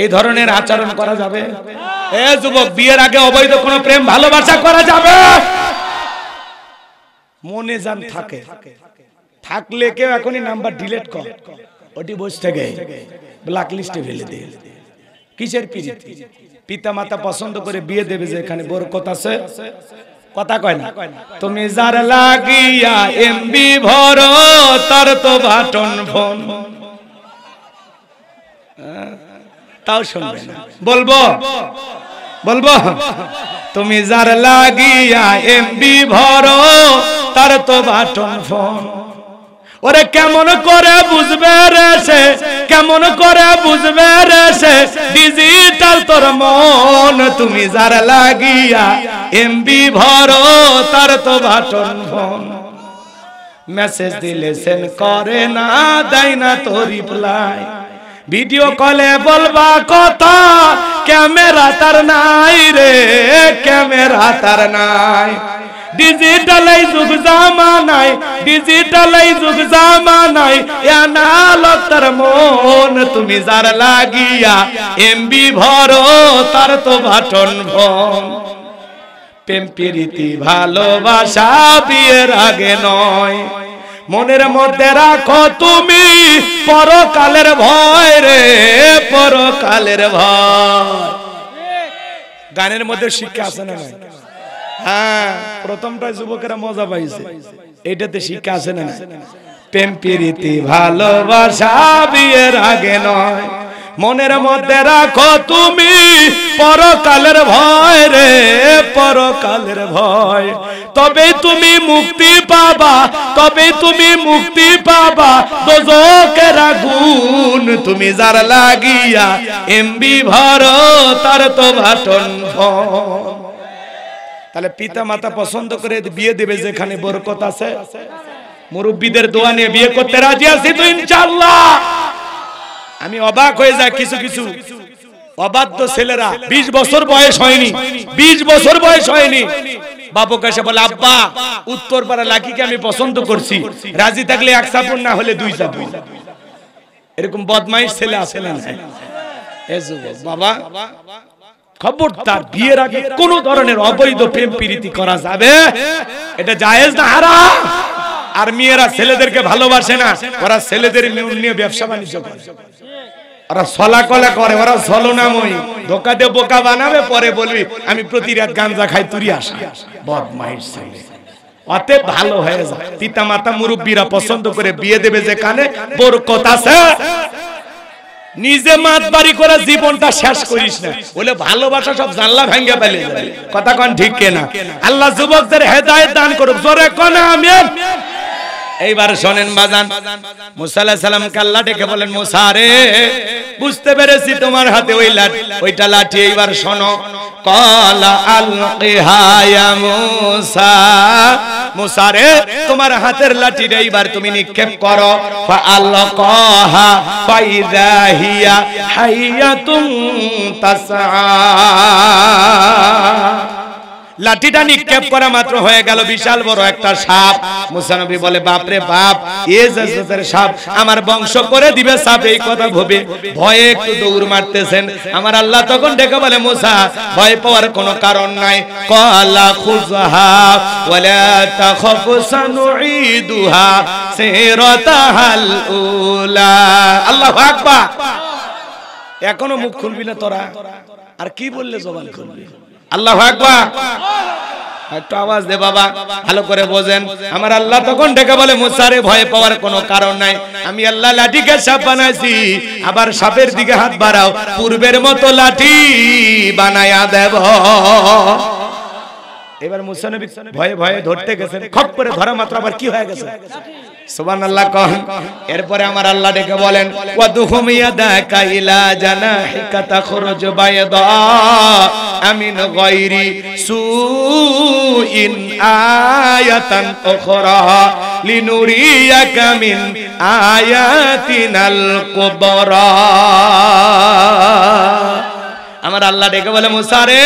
এই ধরনের আচরণ করা যাবে? এ যুবক, বিয়ের আগে অবৈধ কোনো প্রেম ভালোবাসা করা যাবে? মনে যান থাকে, থাকলে কেউ এখনই নাম্বার ডিলিট কর, ওটি বসে থেকে ব্ল্যাক লিস্টে ফেলে দে। কিসের প্রীতি? পিতা মাতা পছন্দ করে বিয়ে দেবে যে এখানে বরকত আছে, কথা কয় না। তুমি যার লাগিয়া এমবি ভরো তার তো বাটন ফোন, তাও শুনবে না। বলবো বলবো, তুমি যার লাগিয়া এমবি ভরো তার তো বাটন ফোন। ওরে কেমন করে বুঝবে রে সে, কেমন করে বুঝবে রে সে ডিজিটাল তোর মন। তুমি যার লাগিয়া এমবি ভরো তার তো বাটন ফোন। মেসেজ দিলে সেন্ড করে না, দেয় না তো রিপ্লাই। ভিডিও কলে বলবা কথা, ক্যামেরা তার নাই রে, ক্যামেরা তার নাই। ডিজিটাল এই যুগ জামানায়, ডিজিটাল এই যুগ জামানায় অ্যানালগ তার মন। তুমি যার লাগিয়া এমবি ভরো তার তো বাটন ফোন। প্রেম প্রীতি ভালোবাসা বিয়ের আগে নয়, মনের মধ্যে রাখো তুমি পরকালের ভয় রে, পরকালের ভয়। গানের মধ্যে শিক্ষা আছে না? হ্যাঁ, প্রথমটা যুবকেরা মজা পাইছে, এইটাতে শিক্ষা আছে না? প্রেম প্রীতি ভালোবাসা বিয়ের আগে নয়, মনের মধ্যে রাখো তুমি পরকালের ভয় রে, পরকালের ভয়। তবে তুমি মুক্তি পাবা, তবে তুমি মুক্তি পাবা দোজখের আগুন। তুমি যার লাগিয়া এমবি ভরো তার তো বাটন ফোন। তাহলে পিতা মাতা পছন্দ করে বিয়ে দেবে যেখানে বরকত আছে। মুরব্বীদের দোয়া নিয়ে বিয়ে করতে রাজি আছি তো ইনশাআল্লাহ। আমি অবাক হয়ে যাই, কিছু কিছু অবাধ্য ছেলেরা 20 বছর বয়স হয়নি, 20 বছর বয়স হয়নি, বাবু কাছে বলে আব্বা উত্তরপাড়া লাকিকে আমি পছন্দ করছি, রাজি থাকলে এক চাপুর, না হলে 2 চাপুর। এরকম বদমাইশ ছেলে আছে না? বাবা খবরদার, বিয়ের আগে কোন ধরনের অবৈধ প্রেম প্রীতি করা যাবে? এটা জায়েজ না হারাম? আর মেয়েরা ছেলেদেরকে ভালোবাসে না, ওরা ছেলেদের নিয়ে ব্যবসা বাণিজ্য করে, ওরা ছলাকলা করে, ওরা ছলনাময়ী, ধোকা দিয়ে বোকা বানাবে, পরে বলবি আমি প্রতি রাত গাঁজা খাই তুরি আসি। বদমাইশ ছেলে। অতএব ভালো হয়ে যায়, পিতা মাতা মুরব্বীরা পছন্দ করে বিয়ে দেবে যেখানে বরকত আছে। নিজে মাতবাড়ি করে জীবনটা শেষ করিস না, বলে ভালোবাসা সব জানলা ভাঙ্গে ফেলে যাবে। কথা কোন ঠিক কিনা? আল্লাহ যুবকদের হেদায়েত দান করুক, জোরে কোন আমিন। এইবার শোনেন বাজান, মুসা আলাইহিস সালামকে আল্লাহ ডেকে বলেন, মুসা রে বুঝতে পেরেছি তোমার হাতে ওইটা লাঠি, এইবার শোনো। ক্বালা আলকিহা ইয়া মুসা, মুসা রে তোমার হাতের লাঠিটা এইবার তুমি নিক্ষেপ করো। ফাআলকাহা ফাইযা হিয়া হাইয়াতুন তাসআ। লাঠিটা নিক্ষেপ করা মাত্র হয়ে গেল বিশাল বড় একটা সাপ। মুসা নবী বলে বাপরে বাপ, এই জাতের সাপ আমার বংশ করে দিবে সাপ, এই কথা ভেবে ভয়ে একটু দৌড় মারতেছেন। আমার আল্লাহ তখন ডেকে বলে মুসা ভয় পাওয়ার কোনো কারণ নাই। ক্বালা খুযহা ওয়ালা তাখাফ সানুঈদুহা সিরাতাহাল উলা। আল্লাহু আকবার। এখনো মুখ খুলবি না তোরা? আর কি বললে জবান খুলবি? আল্লাহু আকবার। একটু আওয়াজ দে বাবা, ভালো করে বোঝেন। আমার আল্লাহ তখন ডেকে বলে মুসা রে ভয় পাওয়ার কোনো কারণ নাই, আমি আল্লাহ লাঠিকে সাপ বানাইছি, আবার সাপের দিকে হাত বাড়াও, পূর্বের মতো লাঠি বানায়া দেব। এবার মুসা নবী ভয়ে ভয়ে ধরতে গেছেন, খপ করে ধরা মাত্র আবার কি হয়ে গেছে? সুবহানাল্লাহ কন। এরপরে আমার আল্লাহ ডেকে বলেন ওয়াদুহুম ইয়াদাকা ইলা জানাহিকা তাখরুজ বাইদা আমিন গায়রি সুইন আয়াতান উখরা লিনুরিয়াকা মিন আয়াতিনাল কুবরা। আমার আল্লাহ ডেকে বলে মুসা রে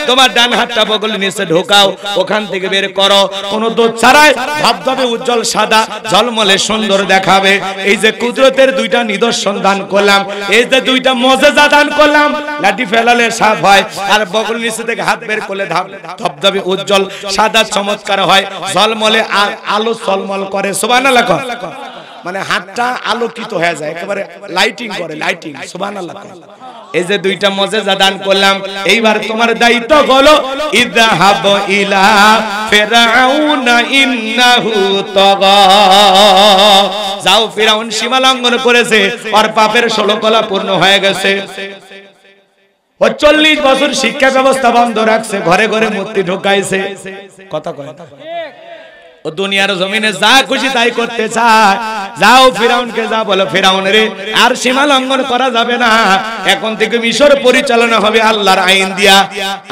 তোমার ডান হাতটা বগলের নিচে ঢোকাও, ওখান থেকে বের করো, কোনো দোষ ছাড়াই ধবধবে উজ্জ্বল সাদা ঝলমলে সুন্দর দেখাবে। এই যে কুদরতের দুইটা নিদর্শন দান করলাম, এই যে দুইটা মুজিজা দান করলাম, লাঠি ফেলালে সাফ হয় আর বগল নিচে থেকে হাত বের করলে ধবধবে উজ্জ্বল সাদা চমৎকার হয়, ঝলমলে আলো ঝলমল করে। সুবহানাল্লাহ। মানে হাতটা আলোকিত হয়ে যায়, একেবারে লাইটিং করে, লাইটিং। সুবহানাল্লাহ। এই যে দুইটা মুজিজা দান করলাম, এইবার তোমার দায়িত্ব হলো ইযহাব ইলা ফিরআউনা ইন্নাহু তাগা। যাও, ফিরআউন সীমা লঙ্ঘন করেছে, আর পাপের 16 কলা পূর্ণ হয়ে গেছে। ও 40 বছর শিক্ষা ব্যবস্থা বন্ধ রাখছে, ঘরে ঘরে মূর্তি ঢুকাইছে। কথা কয় ও দুনিয়ার জমিনে যা খুশি তাই করতে চায়। যাও ফিরাউনকে যা বলো, ফিরাউন রে আর সীমা লঙ্ঘন করা যাবে না, এখন থেকে মিশর পরিচালনা হবে আল্লাহর আইন দিয়া।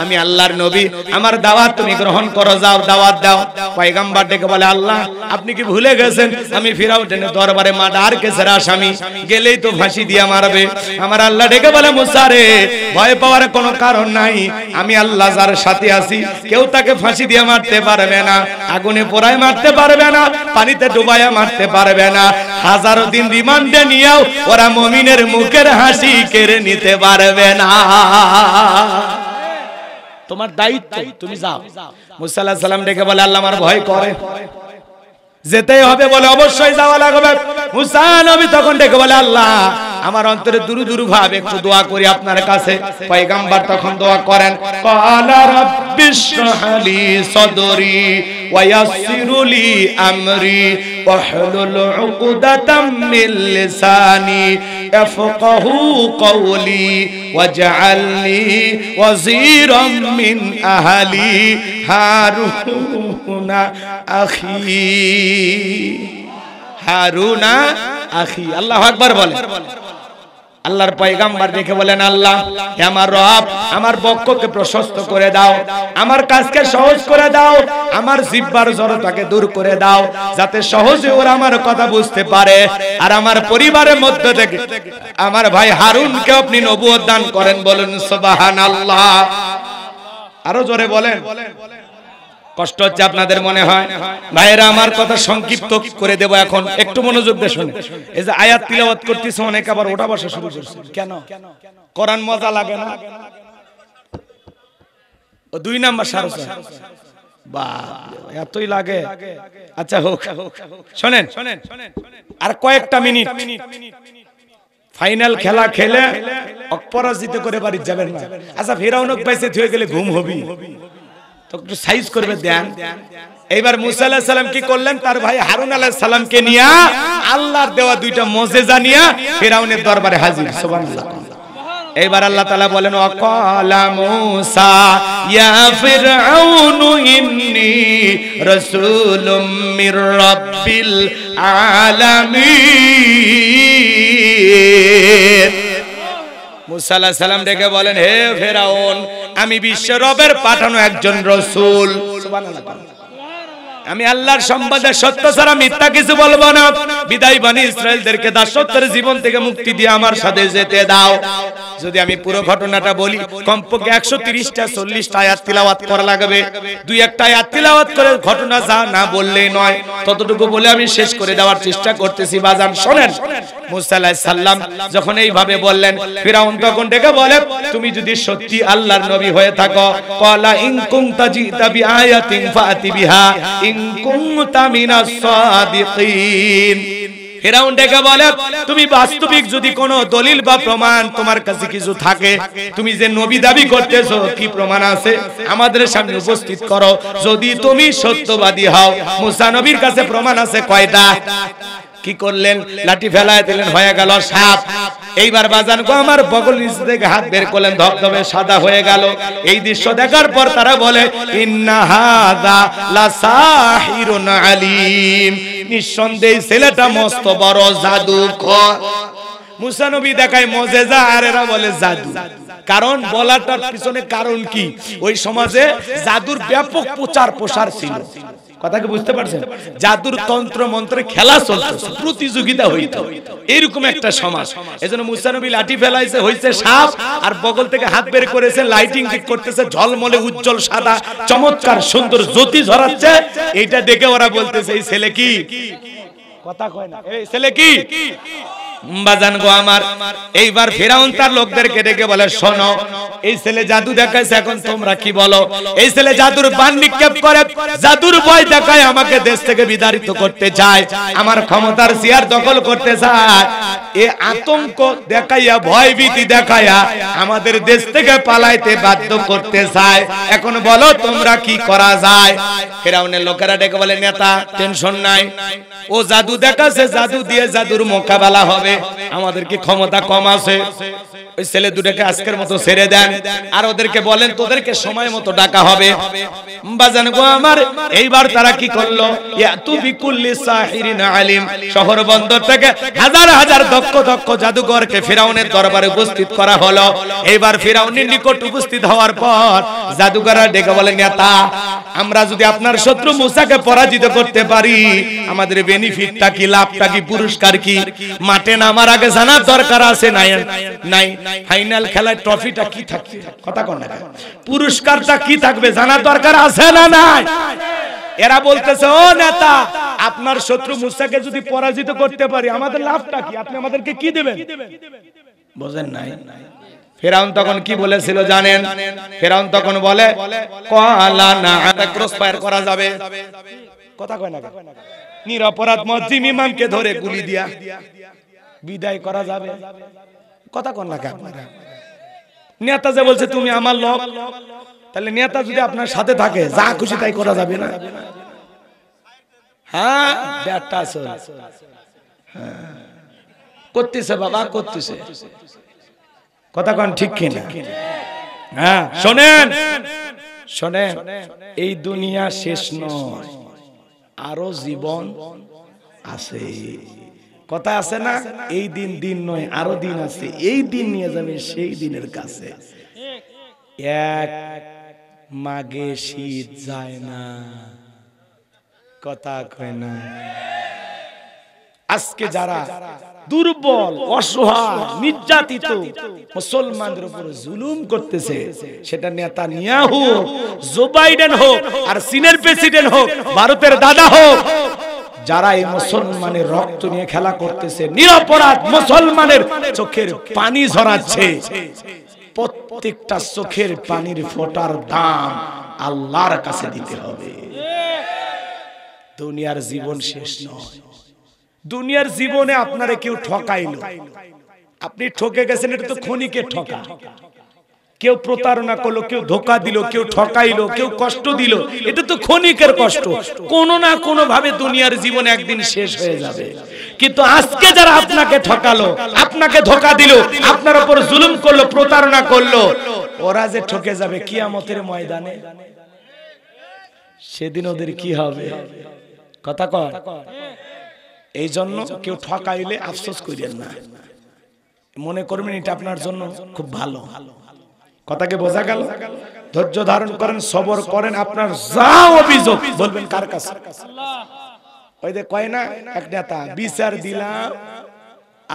আমি আল্লাহর নবী, আমার দাওয়াত তুমি গ্রহণ করো, যাও দাওয়াত দাও। পয়গম্বর ডেকে বলে আল্লাহ আপনি কি ভুলে গেছেন আমি ফিরাউনের দরবারে মার্ডার কেসের আসামি, গেলেই তো ফাঁসি দিয়া মারবে। আমার আল্লাহ ডেকে বলে মুসা রে ভয় পাওয়ার কোনো কারণ নাই, আমি আল্লাহ যার সাথে আছি, কেউ তাকে ফাঁসি দিয়ে মারতে পারবে না, আগুনে পোড়ায় মারতে পারবে না, পানিতে ডুবাইয়া মারতে পারবে না, হাজারো দিন রিমান্ডে নিয়েও ওরা মুমিনের মুখের হাসি কেড়ে নিতে পারবে না। তোমার দায়িত্ব, তুমি যাও। মুসা আলাইহিস সালাম ডেকে বলে আল্লাহ আমার ভয় করে, যেতেই হবে বলে অবশ্যই যাওয়া লাগবে। মুসা নবী তখন ডেকে বলে আল্লাহ আমার অন্তরে দুরু দুরু ভাব, একটু দোয়া করি আপনার কাছে। পয়গম্বর তখন দোয়া করেন, ক্বালা রাব্বিশরাহ লি সাদরি ওয়া ইয়াসসির লি আমরি ওয়াহলুল উকদাতাম মিন লিসানি ইয়াফকাহু কওলি ওয়াজআলনি ওয়াজিরাম মিন আহলি হারুনা আখি। হারুনা আখি। আল্লাহু আকবার বলেন। আল্লাহর পয়গম্বর দেখে বলেন আল্লাহ হে আমার রব আমার বক্ষকে প্রশস্ত করে দাও, আমার কাজকে সহজ করে দাও, আমার জিহ্বার জড়তাকে দূর করে দাও, যাতে সহজে ওরা আমার কথা বুঝতে পারে। আর আমার পরিবারের মধ্যে থেকে আমার ভাই হারুনকে আপনি নবুয়ত দান করেন। বলেন সুবহানাল্লাহ। আরো জোরে বলেন। কষ্ট হচ্ছে আপনাদের মনে হয়? ভাইরা আমার কথা সংক্ষিপ্ত করে দেব, এখন একটু মনোযোগ দিয়ে শুনুন। এই যে আয়াত তিলাওয়াত করতেছে, অনেক আবার ওঠা বসা শুরু করছে। কেন? কোরআন মজা লাগে না? ও 2 নাম্বার সারসা বাহ এতই লাগে। আচ্ছা হোক, শুনেন আর কয়েকটা মিনিট, ফাইনাল খেলা খেলে অপরাজিত করে বাড়ি যাবেন না। আচ্ছা ফিরাউনক পাইছে থুয়ে গেলে ঘুম হবি, তো একটু সাইজ করবে দেন। এইবার মুসা আলাইহিস সালাম কি করলেন? তার ভাই হারুন আলাইহিস সালামকে নিয়ে আল্লাহর দেওয়া 2টা মুজিজা নিয়ে ফিরাউনের দরবারে হাজির। সুবহানাল্লাহ। এইবার আল্লাহ তাআলা বলেন ওয়াকালা মুসা ইয়া ফিরআউনু ইন্নী রাসূলুম মির রাব্বিল আলামিন। মুসা আলাইহিস সালাম ডেকে বলেন হে ফিরাউন আমি বিশ্ব রবের পাঠানো একজন রাসূল। সুবহানাল্লাহ। আমি আল্লাহর সম্বন্ধে সত্য ছাড়া মিথ্যা কিছু বলবো না। বিদায় বনি ইসরাইলদেরকে দাসত্বের জীবন থেকে মুক্তি দিয়ে আমার সাথে যেতে দাও। যদি আমি পুরো ঘটনাটা বলি কমপক্ষে 130টা 40টা আয়াত তিলাওয়াত করা লাগবে। 2-1টা আয়াত তিলাওয়াত করে ঘটনা যা না বললেই নয়, ততটুকু বলে আমি শেষ করে দেওয়ার চেষ্টা করতেছি। বাজান শুনেন, মুসা আলাইহিস সালাম যখন এইভাবে বললেন, ফিরাউন তখন ডেকে বলে তুমি যদি সত্যি আল্লাহর নবী হয়ে থাকো, ক্বালা ইন কুনতা জিতা বিআয়াতিন ফাতি বিহা ইন কুনতা মিনাস সাদিকিন। ফিরাউন ডেকে বলে তুমি বাস্তবিক যদি কোনো দলিল বা প্রমাণ তোমার কাছে কিছু থাকে, তুমি যে নবী দাবি করতেছো কি প্রমাণ আছে আমাদের সামনে উপস্থিত করো। যদি তুমি সত্যবাদী হও, মুসা নবীর কাছে প্রমাণ আছে কয়টা? কি করলেন? লাঠি ফেলায় দিলেন, হয়ে গেল সাপ। এইবার বাজান গো আমার বগল নিচ থেকে হাত বের করলেন, ধবধবে সাদা হয়ে গেল। এই দৃশ্য দেখার পর তারা বলে ইন্না হাযা লাসাহিরুন আলীম, নিঃসন্দেহে ছেলেটা মস্ত বড় জাদুকর। মুসা নবী দেখায় মুজিজা আর এরা বলে জাদু। কারণ বলাটার পিছনে কারণ কি? ওই সমাজে জাদুর ব্যাপক প্রচার প্রসার ছিল। কথা কি বুঝতে পারছেন? জাদুর তন্ত্র মন্ত্রে খেলা চলছে, প্রতিযোগিতা হইতো, এরকম একটা সমাজ। এজন্য মুসা নবী লাঠি ফেলাইছে, হইছে সাপ, আর বগল থেকে হাত বের করেছে, লাইটিং ঠিক করতেছে, ঝলমলে উজ্জ্বল সাদা চমৎকার সুন্দর জ্যোতি ঝরাচ্ছে। এইটা দেখে ওরা বলতেছে এই ছেলে কি? কথা কয় না, এই ছেলে কি? বাজান গো আমার, এইবার ফিরাউন তার লোকদেরকে ডেকে বলে, শোনো, এই ছেলে জাদু দেখাইছে, এখন তোমরা কি বলো? এই ছেলে জাদুর বান নিক্ষেপ করে, জাদুর ভয় দেখায়, আমাকে দেশ থেকে বিতাড়িত করতে চায়, আমার ক্ষমতার চেয়ার দখল করতে চায়, এ আতঙ্ক দেখাইয়া, ভয় ভীতি দেখাইয়া আমাদের দেশ থেকে পালাইতে বাধ্য করতে চায়। এখন বলো তোমরা কি করা যায়? ফিরাউনের লোকেরা ডেকে বলে, নেতা টেনশন নাই, ও জাদু দেখাচ্ছে, জাদু দিয়ে জাদুর মোকাবেলা হবে, আমাদের কি ক্ষমতা কম আছে? ওই ছেলে দুটাকে আজকের মতো ছেড়ে দেন, আর ওদেরকে বলেন তোদেরকে সময় মতো ডাকা হবে। বাজান গো আমার, এইবার তারা কি করলো? ইয়াতু বিকুল্লি সাহিরিন আলিম, শহর বন্দর থেকে হাজার হাজার দক্ষ দক্ষ জাদুকরকে ফিরাউনের দরবারে উপস্থিত করা হলো। এইবার ফিরাউনের নিকট উপস্থিত হওয়ার পর জাদুকররা ডেকে বলে, নেতা, আমরা যদি আপনার শত্রু মুসাকে পরাজিত করতে পারি, আমাদের বেনিফিটটা কি, লাভটা কি, পুরস্কার কি? মাঠে নামার আগে জানার দরকার আছে নাই? নাই। ফাইনাল খেলায় ট্রফিটা কি থাকবে? কথা কন না, পুরস্কারটা কি থাকবে জানার দরকার আছে না নাই? এরা বলতেছে, ও নেতা, আপনার শত্রু মুসাকে যদি পরাজিত করতে পারি, আমাদের লাভটা কি? আপনি আমাদেরকে কি দিবেন? বুঝেন নাই? ফিরাউন তখন কি বলেছিল জানেন? ফিরাউন তখন বলে, ক্বালা না, ক্রস ফায়ার করা যাবে। কথা কয় না, নিরপরাধ মুসলিম ইমামকে ধরে গুলি দিয়া বিদায় করা যাবে। কথা কন না আপনারা? নেতা যে বলছে তুমি আমার লোক, তাহলে নেতা যদি আপনার সাথে থাকে, যা খুশি তাই করা যাবে না? হ্যাঁ, ব্যাটটা আছে, করতেছে বাবা, করতেছে। কথা কন ঠিক কিনা? হ্যাঁ, শোনেন শোনেন, এই দুনিয়া শেষ নয়, আরো জীবন আছে। কথা আছে না, এই দিন দিন নয়, আরো দিন আছে, এই দিন নিয়ে যাবে সেই দিনের কাছে। এক মাগে শীত যায় না, কথা কয় না। আজকে যারা দুর্বল, অসহায়, নির্যাতিত মুসলমানদের উপর জুলুম করতেছে, সেটা নেতানিয়াহু হোক, জো বাইডেন হোক, আর চীনের প্রেসিডেন্ট হোক, ভারতের দাদা হোক, যারা এই মুসলমানের রক্ত নিয়ে খেলা করতেছে, নিরপরাধ মুসলমানের চোখের পানি ঝরাচ্ছে, প্রত্যেকটা চোখের পানির ফোঁটার দাম আল্লাহর কাছে দিতে হবে। দুনিয়ার জীবন শেষ নয়। দুনিয়ার জীবনে আপনারে কেউ ঠকাইলো, আপনি ঠকে গেছেন, এটা তো ক্ষণিকের ঠকা। কেউ প্রতারণা করলো, কেউ ধোকা দিল, কেউ ঠকাইলো, কেউ কষ্ট দিল, এটা তো ক্ষণিকের কষ্ট। কোনো না কোনো ভাবে দুনিয়ার জীবন একদিন শেষ হয়ে যাবে। কিন্তু আজকে যারা আপনাকে ঠকালো, আপনাকে ধোকা দিল, আপনার উপর জুলুম করলো, প্রতারণা করলো, ওরা যে ঠকে যাবে কিয়ামতের ময়দানে, সেদিন ওদের কি হবে? কথা কয়। এই জন্য কেউ ঠকাইলে আফসোস করেন না, মনে করবেন এটা আপনার জন্য খুব ভালো। কথাকে বোঝা গেল? ধৈর্য ধারণ করেন, সবর করেন, আপনার যা অভিযোগ বলবেন কার কাছে? ওই যে কয় না এক নেতা, বিচার দিলাম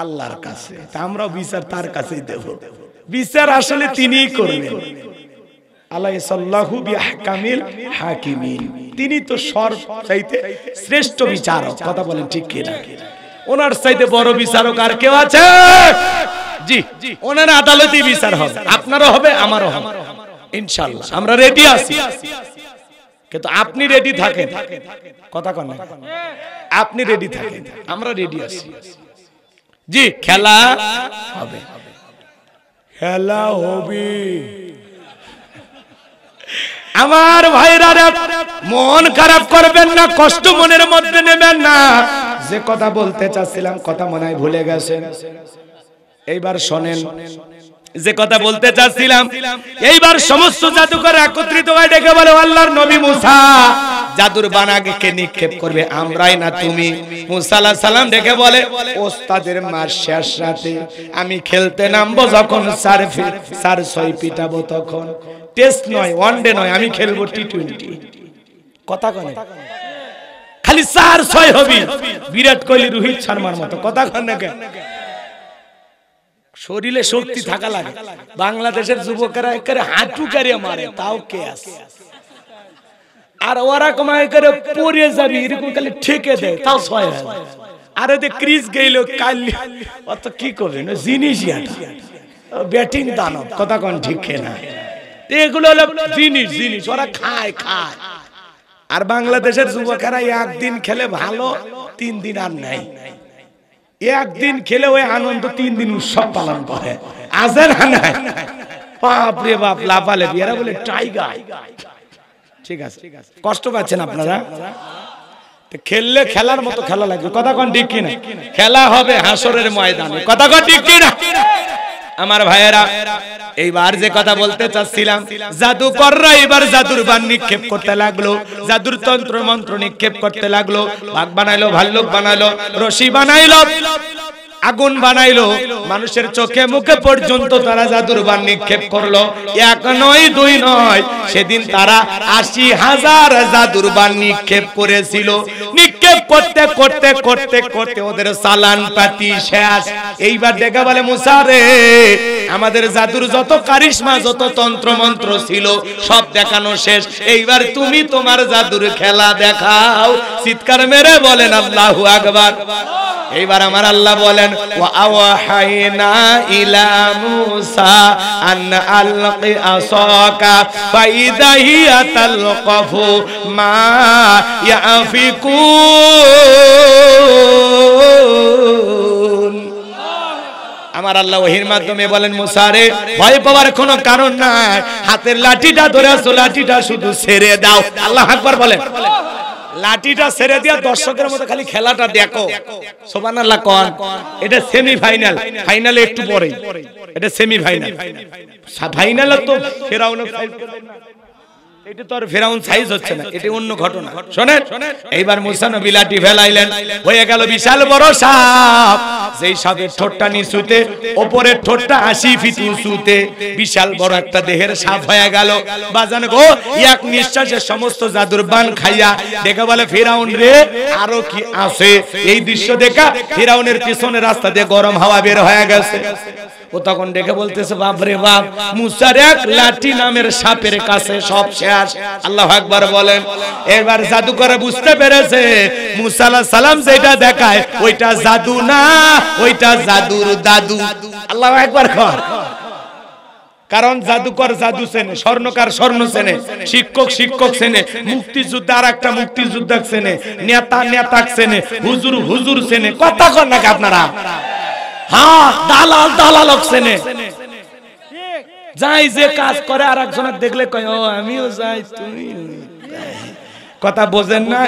আল্লাহর কাছে, তা আমরাও বিচার তার কাছেই দেব। বিচার আসলে তিনিই করবেন। আলাইসাল্লাহু বিআহকামিল হাকিমিন, তিনি তো সর্বচাইতে শ্রেষ্ঠ বিচারক। কথা বলেন ঠিক কিনা? ওনার চাইতে বড় বিচারক আর কেউ আছে? জি, ওনার আদালতেই বিচার হবে, আপনারও হবে, আমারও হবে ইনশাআল্লাহ। আমরা রেডি আছি, কিন্তু আপনি রেডি থাকেন। কথা কন না, আপনি রেডি থাকেন, আমরা রেডি আছি। জি, খেলা হবে, খেলা হবে। আমার ভাইরা, মন খারাপ করবেন না, কষ্ট মনের মধ্যে নেবেন না। যে কথা বলতে চাচ্ছিলাম, কথা মনে হয় ভুলে গেছেন। এইবার শোনেন, যে কথা বলতে চাচ্ছিলাম, এইবার সমস্ত জাদুকর একত্রিত হয়ে ডেকে বলে, আল্লাহর নবী মুসা জাদুর বানাকে নিক্ষেপ করবে, আমরাই না তুমি। মুসা আলাইহিস সালাম ডেকে বলে, ওস্তাদের মার শেষ রাতে আমি খেলতে নামবো, যখন 4-6 পিটাবো, তখন টেস্ট নয়, ওয়ানডে নয়, আমি খেলবো T20। কথা কয় খালি 4-6 হবি বিরাট কোহলি রোহিত শর্মার মতো। কথা কন না কেন? শরীরে শক্তি থাকা লাগে। বাংলাদেশের যুবকেরা একেবারে হাঁটু কারিয়ে মারে, তাও কে আছে? আর ওরা কমায় করে পড়ে যাবি এরকম খালি ঠেকে দেয়, তাও 6 হয়। আর ওদের ক্রিজ গেল কাল, অত কি করবে না জিনিসই ব্যাটিং দানব। কথা কন ঠিক না? এগুলো হলো জিনিস, ওরা খায়। আর বাংলাদেশের যুবকেরা একদিন খেলে ভালো, 3 দিন আর নাই। একদিন খেলে ওই আনন্দ 3 দিন উৎসব পালন করে। আজের নাই বাপ রে বাপ, লাফালে বিয়ারা বলে টাইগার। ঠিক আছে, কষ্ট পাচ্ছেন আপনারা? খেললে খেলার মতো খেলা লাগবে। কথা কন ঠিক কিনা? খেলা হবে হাসরের ময়দানে। কথা কন ঠিক কিনা? আমার ভাইয়েরা, এইবার যে কথা বলতে চাচ্ছিলাম, জাদুকররা এবার জাদুর বান নিক্ষেপ করতে লাগলো, জাদুর তন্ত্র মন্ত্র নিক্ষেপ করতে লাগলো। বাঘ বানাইলো, ভাল্লুক বানাইলো, রশি বানাইলো, আগুন বানাইলো, মানুষের চোখে মুখে পর্যন্ত তারা জাদুর বান নিক্ষেপ করলো। 1 নয় 2 নয়, সেদিন তারা 80,000 জাদুর বান নিক্ষেপ করেছিল। নিক্ষেপ করতে করতে করতে করতে ওদের চালান পাতি শেষ। এইবার ডেকে বলে, মুসা রে, আমাদের জাদুর যত কারিশমা, যত তন্ত্র মন্ত্র ছিল সব দেখানো শেষ, এইবার তুমি তোমার জাদুর খেলা দেখাও। চিৎকার মেরে বলেন আল্লাহু আকবার। এইবার আমার আল্লাহ বলেন, ওয়া আওহাইনা ইলা মুসা আন আলকি আসাকা ফাইদা হিয়া তালকাফু মা ইয়াফিকুন। আমার আল্লাহ ওহীর মাধ্যমে বলেন, মুসা রে, ভয় পাওয়ার কোনো কারণ নাই, হাতের লাঠিটা ধরে আছো, লাঠিটা শুধু ছেড়ে দাও। আল্লাহু আকবার বলেন। লাঠিটা ছেড়ে দিয়া দর্শকের মতো খালি খেলাটা দেখো। সুবহানাল্লাহ কোন? এটা সেমিফাইনাল, ফাইনালে একটু পরে, এটা সেমিফাইনাল। ফাইনালে তো ফেরাউন সাইজ করবে না, এটা তো আর ফেরাউন সাইজ হচ্ছে না, এটা অন্য ঘটনা। শুনেন, এইবার মুসা নবী লাঠি ফেলাইলেন, হয়ে গেল বিশাল বড় সাপ। যেই সাপের ঠোঁটটা নিচুতে, উপরের ঠোঁটটা 80 ফিট উঁচুতে, বিশাল বড় একটা দেহের সাপ হয়ে গেল। বাজান গো, এক নিঃশ্বাসে সমস্ত জাদুর বান খাইয়া দেখে বলে, ফেরাউন রে, আরো কি আছে? এই দৃশ্য দেখা ফেরাউনের পিছনে রাস্তা দিয়ে গরম হাওয়া বের হয়ে গেছে। ও তখন ডেকে বলতেছে, বাপ রে বাপ, মুসার এক লাঠি নামের সাপের কাছে সব শেষ। আল্লাহু আকবার বলেন। এবার জাদু করে বুঝতে পেরেছে মুসা আলাইহিস সালাম যেটা দেখায় ওইটা জাদু না, ওইটা জাদুর দাদু। আল্লাহু আকবার কর। কারণ জাদুকর জাদু চেনে, স্বর্ণকার স্বর্ণ চেনে, শিক্ষক শিক্ষক চেনে, মুক্তিযোদ্ধা আর একটা মুক্তিযোদ্ধা চেনে, নেতা নেতা চেনে, হুজুর হুজুর চেনে। কথা কন নাকি আপনারা? হ্যাঁ, দালাল দালালক চেনে। যাই যে কাজ করে আর একজনের দেখলে কয়, ও আমিও যাই, তুমি কথা বোঝেন না?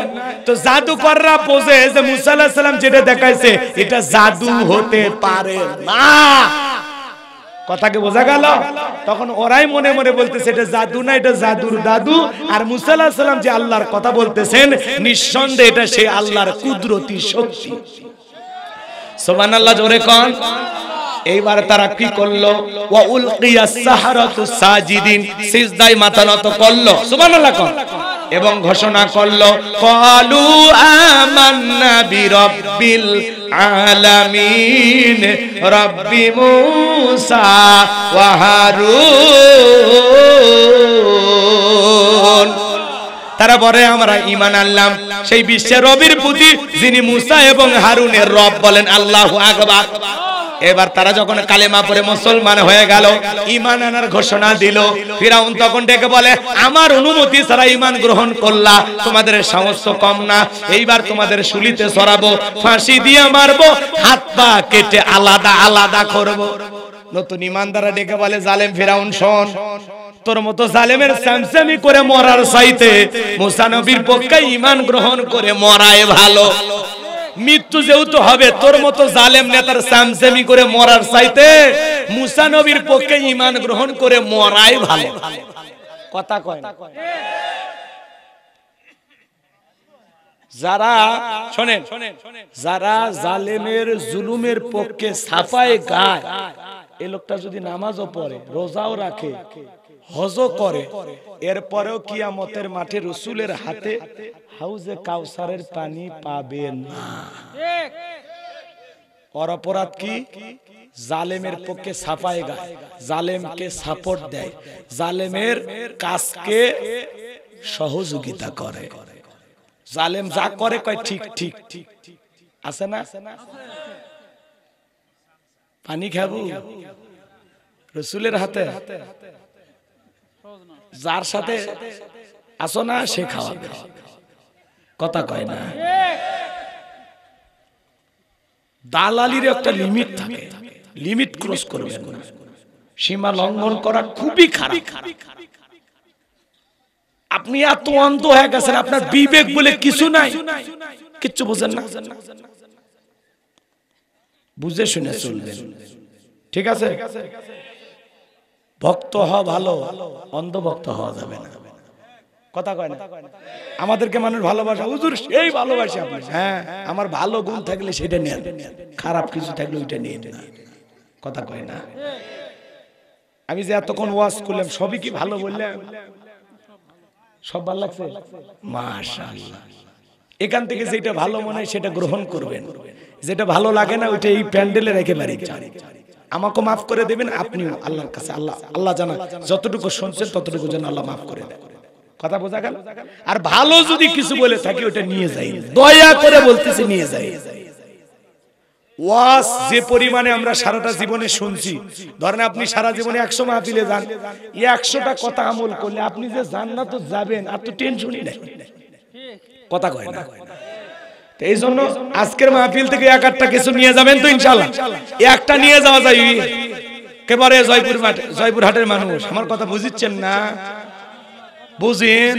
তো জাদুকররা বোঝে যে মুসা আলাইহিস সালাম যেটা দেখাইছে এটা জাদু হতে পারে না। কথাকে বোঝা গেল? তখন ওরাই মনে মনে বলতেছে এটা জাদু না, এটা জাদুর দাদু। আর মুসা আলাইহিস সালাম যে আল্লাহর কথা বলতেছেন, নিঃসন্দেহে এটা সেই আল্লাহর কুদরতি শক্তি। সুবহানাল্লাহ, জোরে কোন। এইবার তারা কি করলো? ওয়া উলকিয়াস সাহারাতু সাজিদিন, সিজদায় মাথা নত করলো। সুবহানাল্লাহ কোন। এবং ঘোষণা করলো, ক্বালু আমান্না বিরাব্বিল আলামিন রাব্বি মুসা ওয়া হারুন। তারা বলে, আমরা ঈমান আনলাম সেই বিশ্বের রবের প্রতি যিনি মুসা এবং হারুনের রব। বলেন আল্লাহু আকবার। এবার তারা যখন কালেমা পড়ে মুসলমান হয়ে গেল, ঈমান আনার ঘোষণা দিল, ফিরাউন তখন ডেকে বলে, আমার অনুমতি ছাড়া ঈমান গ্রহণ করলা, তোমাদের সাহস তো কম না, এইবার তোমাদের শুলিতে ছড়াবো, ফাঁসি দিয়ে মারবো, হাত পা কেটে আলাদা আলাদা করব। নতুন ঈমানদাররা ডেকে বলে, জালেম ফিরাউন শোন, তোর মতো জালেমের স্যামস্যামি করে মরার চাইতে মুসা নবীর পক্ষে ঈমান গ্রহণ করে মরাই ভালো। মৃত্যু যেহেতু হবে, তোর মতো জালেম নেতার স্যামস্যামি করে মরার চাইতে মুসা নবীর পক্ষে ঈমান গ্রহণ করে মরাই ভালো। কথা কয় না? যারা শোনেন, যারা জালেমের জুলুমের পক্ষে ছাপায় গায়, এই লোকটা যদি নামাজও পড়ে, রোজাও রাখে, হজ করে, এরপরেও কিয়ামতের মাঠে রাসূলের হাতে হাউজে কাউসারের পানি পাবেন না। ওর অপরাধ কি? জালেমের পক্ষে সাফাই গায়, জালেমকে সাপোর্ট দেয়, জালেমের কাজকে সহযোগিতা করে। জালেম যা করে কয় ঠিক ঠিক আছে না? পানি খাবো রাসূলের হাতে, যার সাথে আসো না সে খাওয়াবে, কথা কয় না? দালালির একটা লিমিট থাকে, লিমিট ক্রস করবেন না, সীমা লঙ্ঘন করা খুবই খারাপ। আপনি এত অন্ধ হয়ে গেছেন, আপনার বিবেক বলে কিছু নাই, কিচ্ছু বুঝেন না, বুঝে শুনে চলবেন, ঠিক আছে? ভক্ত হওয়া ভালো, অন্ধ ভক্ত হওয়া যাবে না, কথা কয় না? আমাদেরকে মানুষ ভালোবাসা, হুজুর সেই ভালোবাসে আপনি, হ্যাঁ আমার ভালো গুণ থাকলে সেটা নেন, খারাপ কিছু থাকলে ওইটা নিয়ে না, কথা কয় না? আমি যে এতক্ষণ ওয়াজ করলাম সবই কি ভালো বললাম? সব ভালো লাগছে? মাশাআল্লাহ। এখান থেকে যেটা ভালো মনে হয় সেটা গ্রহণ করবেন, যেটা ভালো লাগে না ওইটা এই প্যান্ডেলে রেখে বাড়ি যান। আমাকে মাফ করে দেবেন, আপনিও আল্লাহর কাছে, আল্লাহ জানা যতটুকু শুনছেন ততটুকু যেন আল্লাহ মাফ করে দেন, কথা বোঝা গেল? আর ভালো যদি কিছু বলে থাকি ওটা নিয়ে যাই, দয়া করে বলতেছি নিয়ে যাই। ওয়াজ যে পরিমাণে আমরা সারাটা জীবনে শুনছি, ধরেন আপনি সারা জীবনে 100 মাহফিলে যান, 100টা কথা আমল করলে আপনি যে জান্নাত যাবেন আর তো টেনশনই নাই, কথা কয় না? এই জন্য আজকের মাহফিল থেকে এক একটা কিছু নিয়ে যাবেন তো ইনশাআল্লাহ, একটা নিয়ে যাওয়া যায়। একেবারে জয়পুরহাটের মানুষ আমার কথা বুঝিচ্ছেন না? বুঝেন?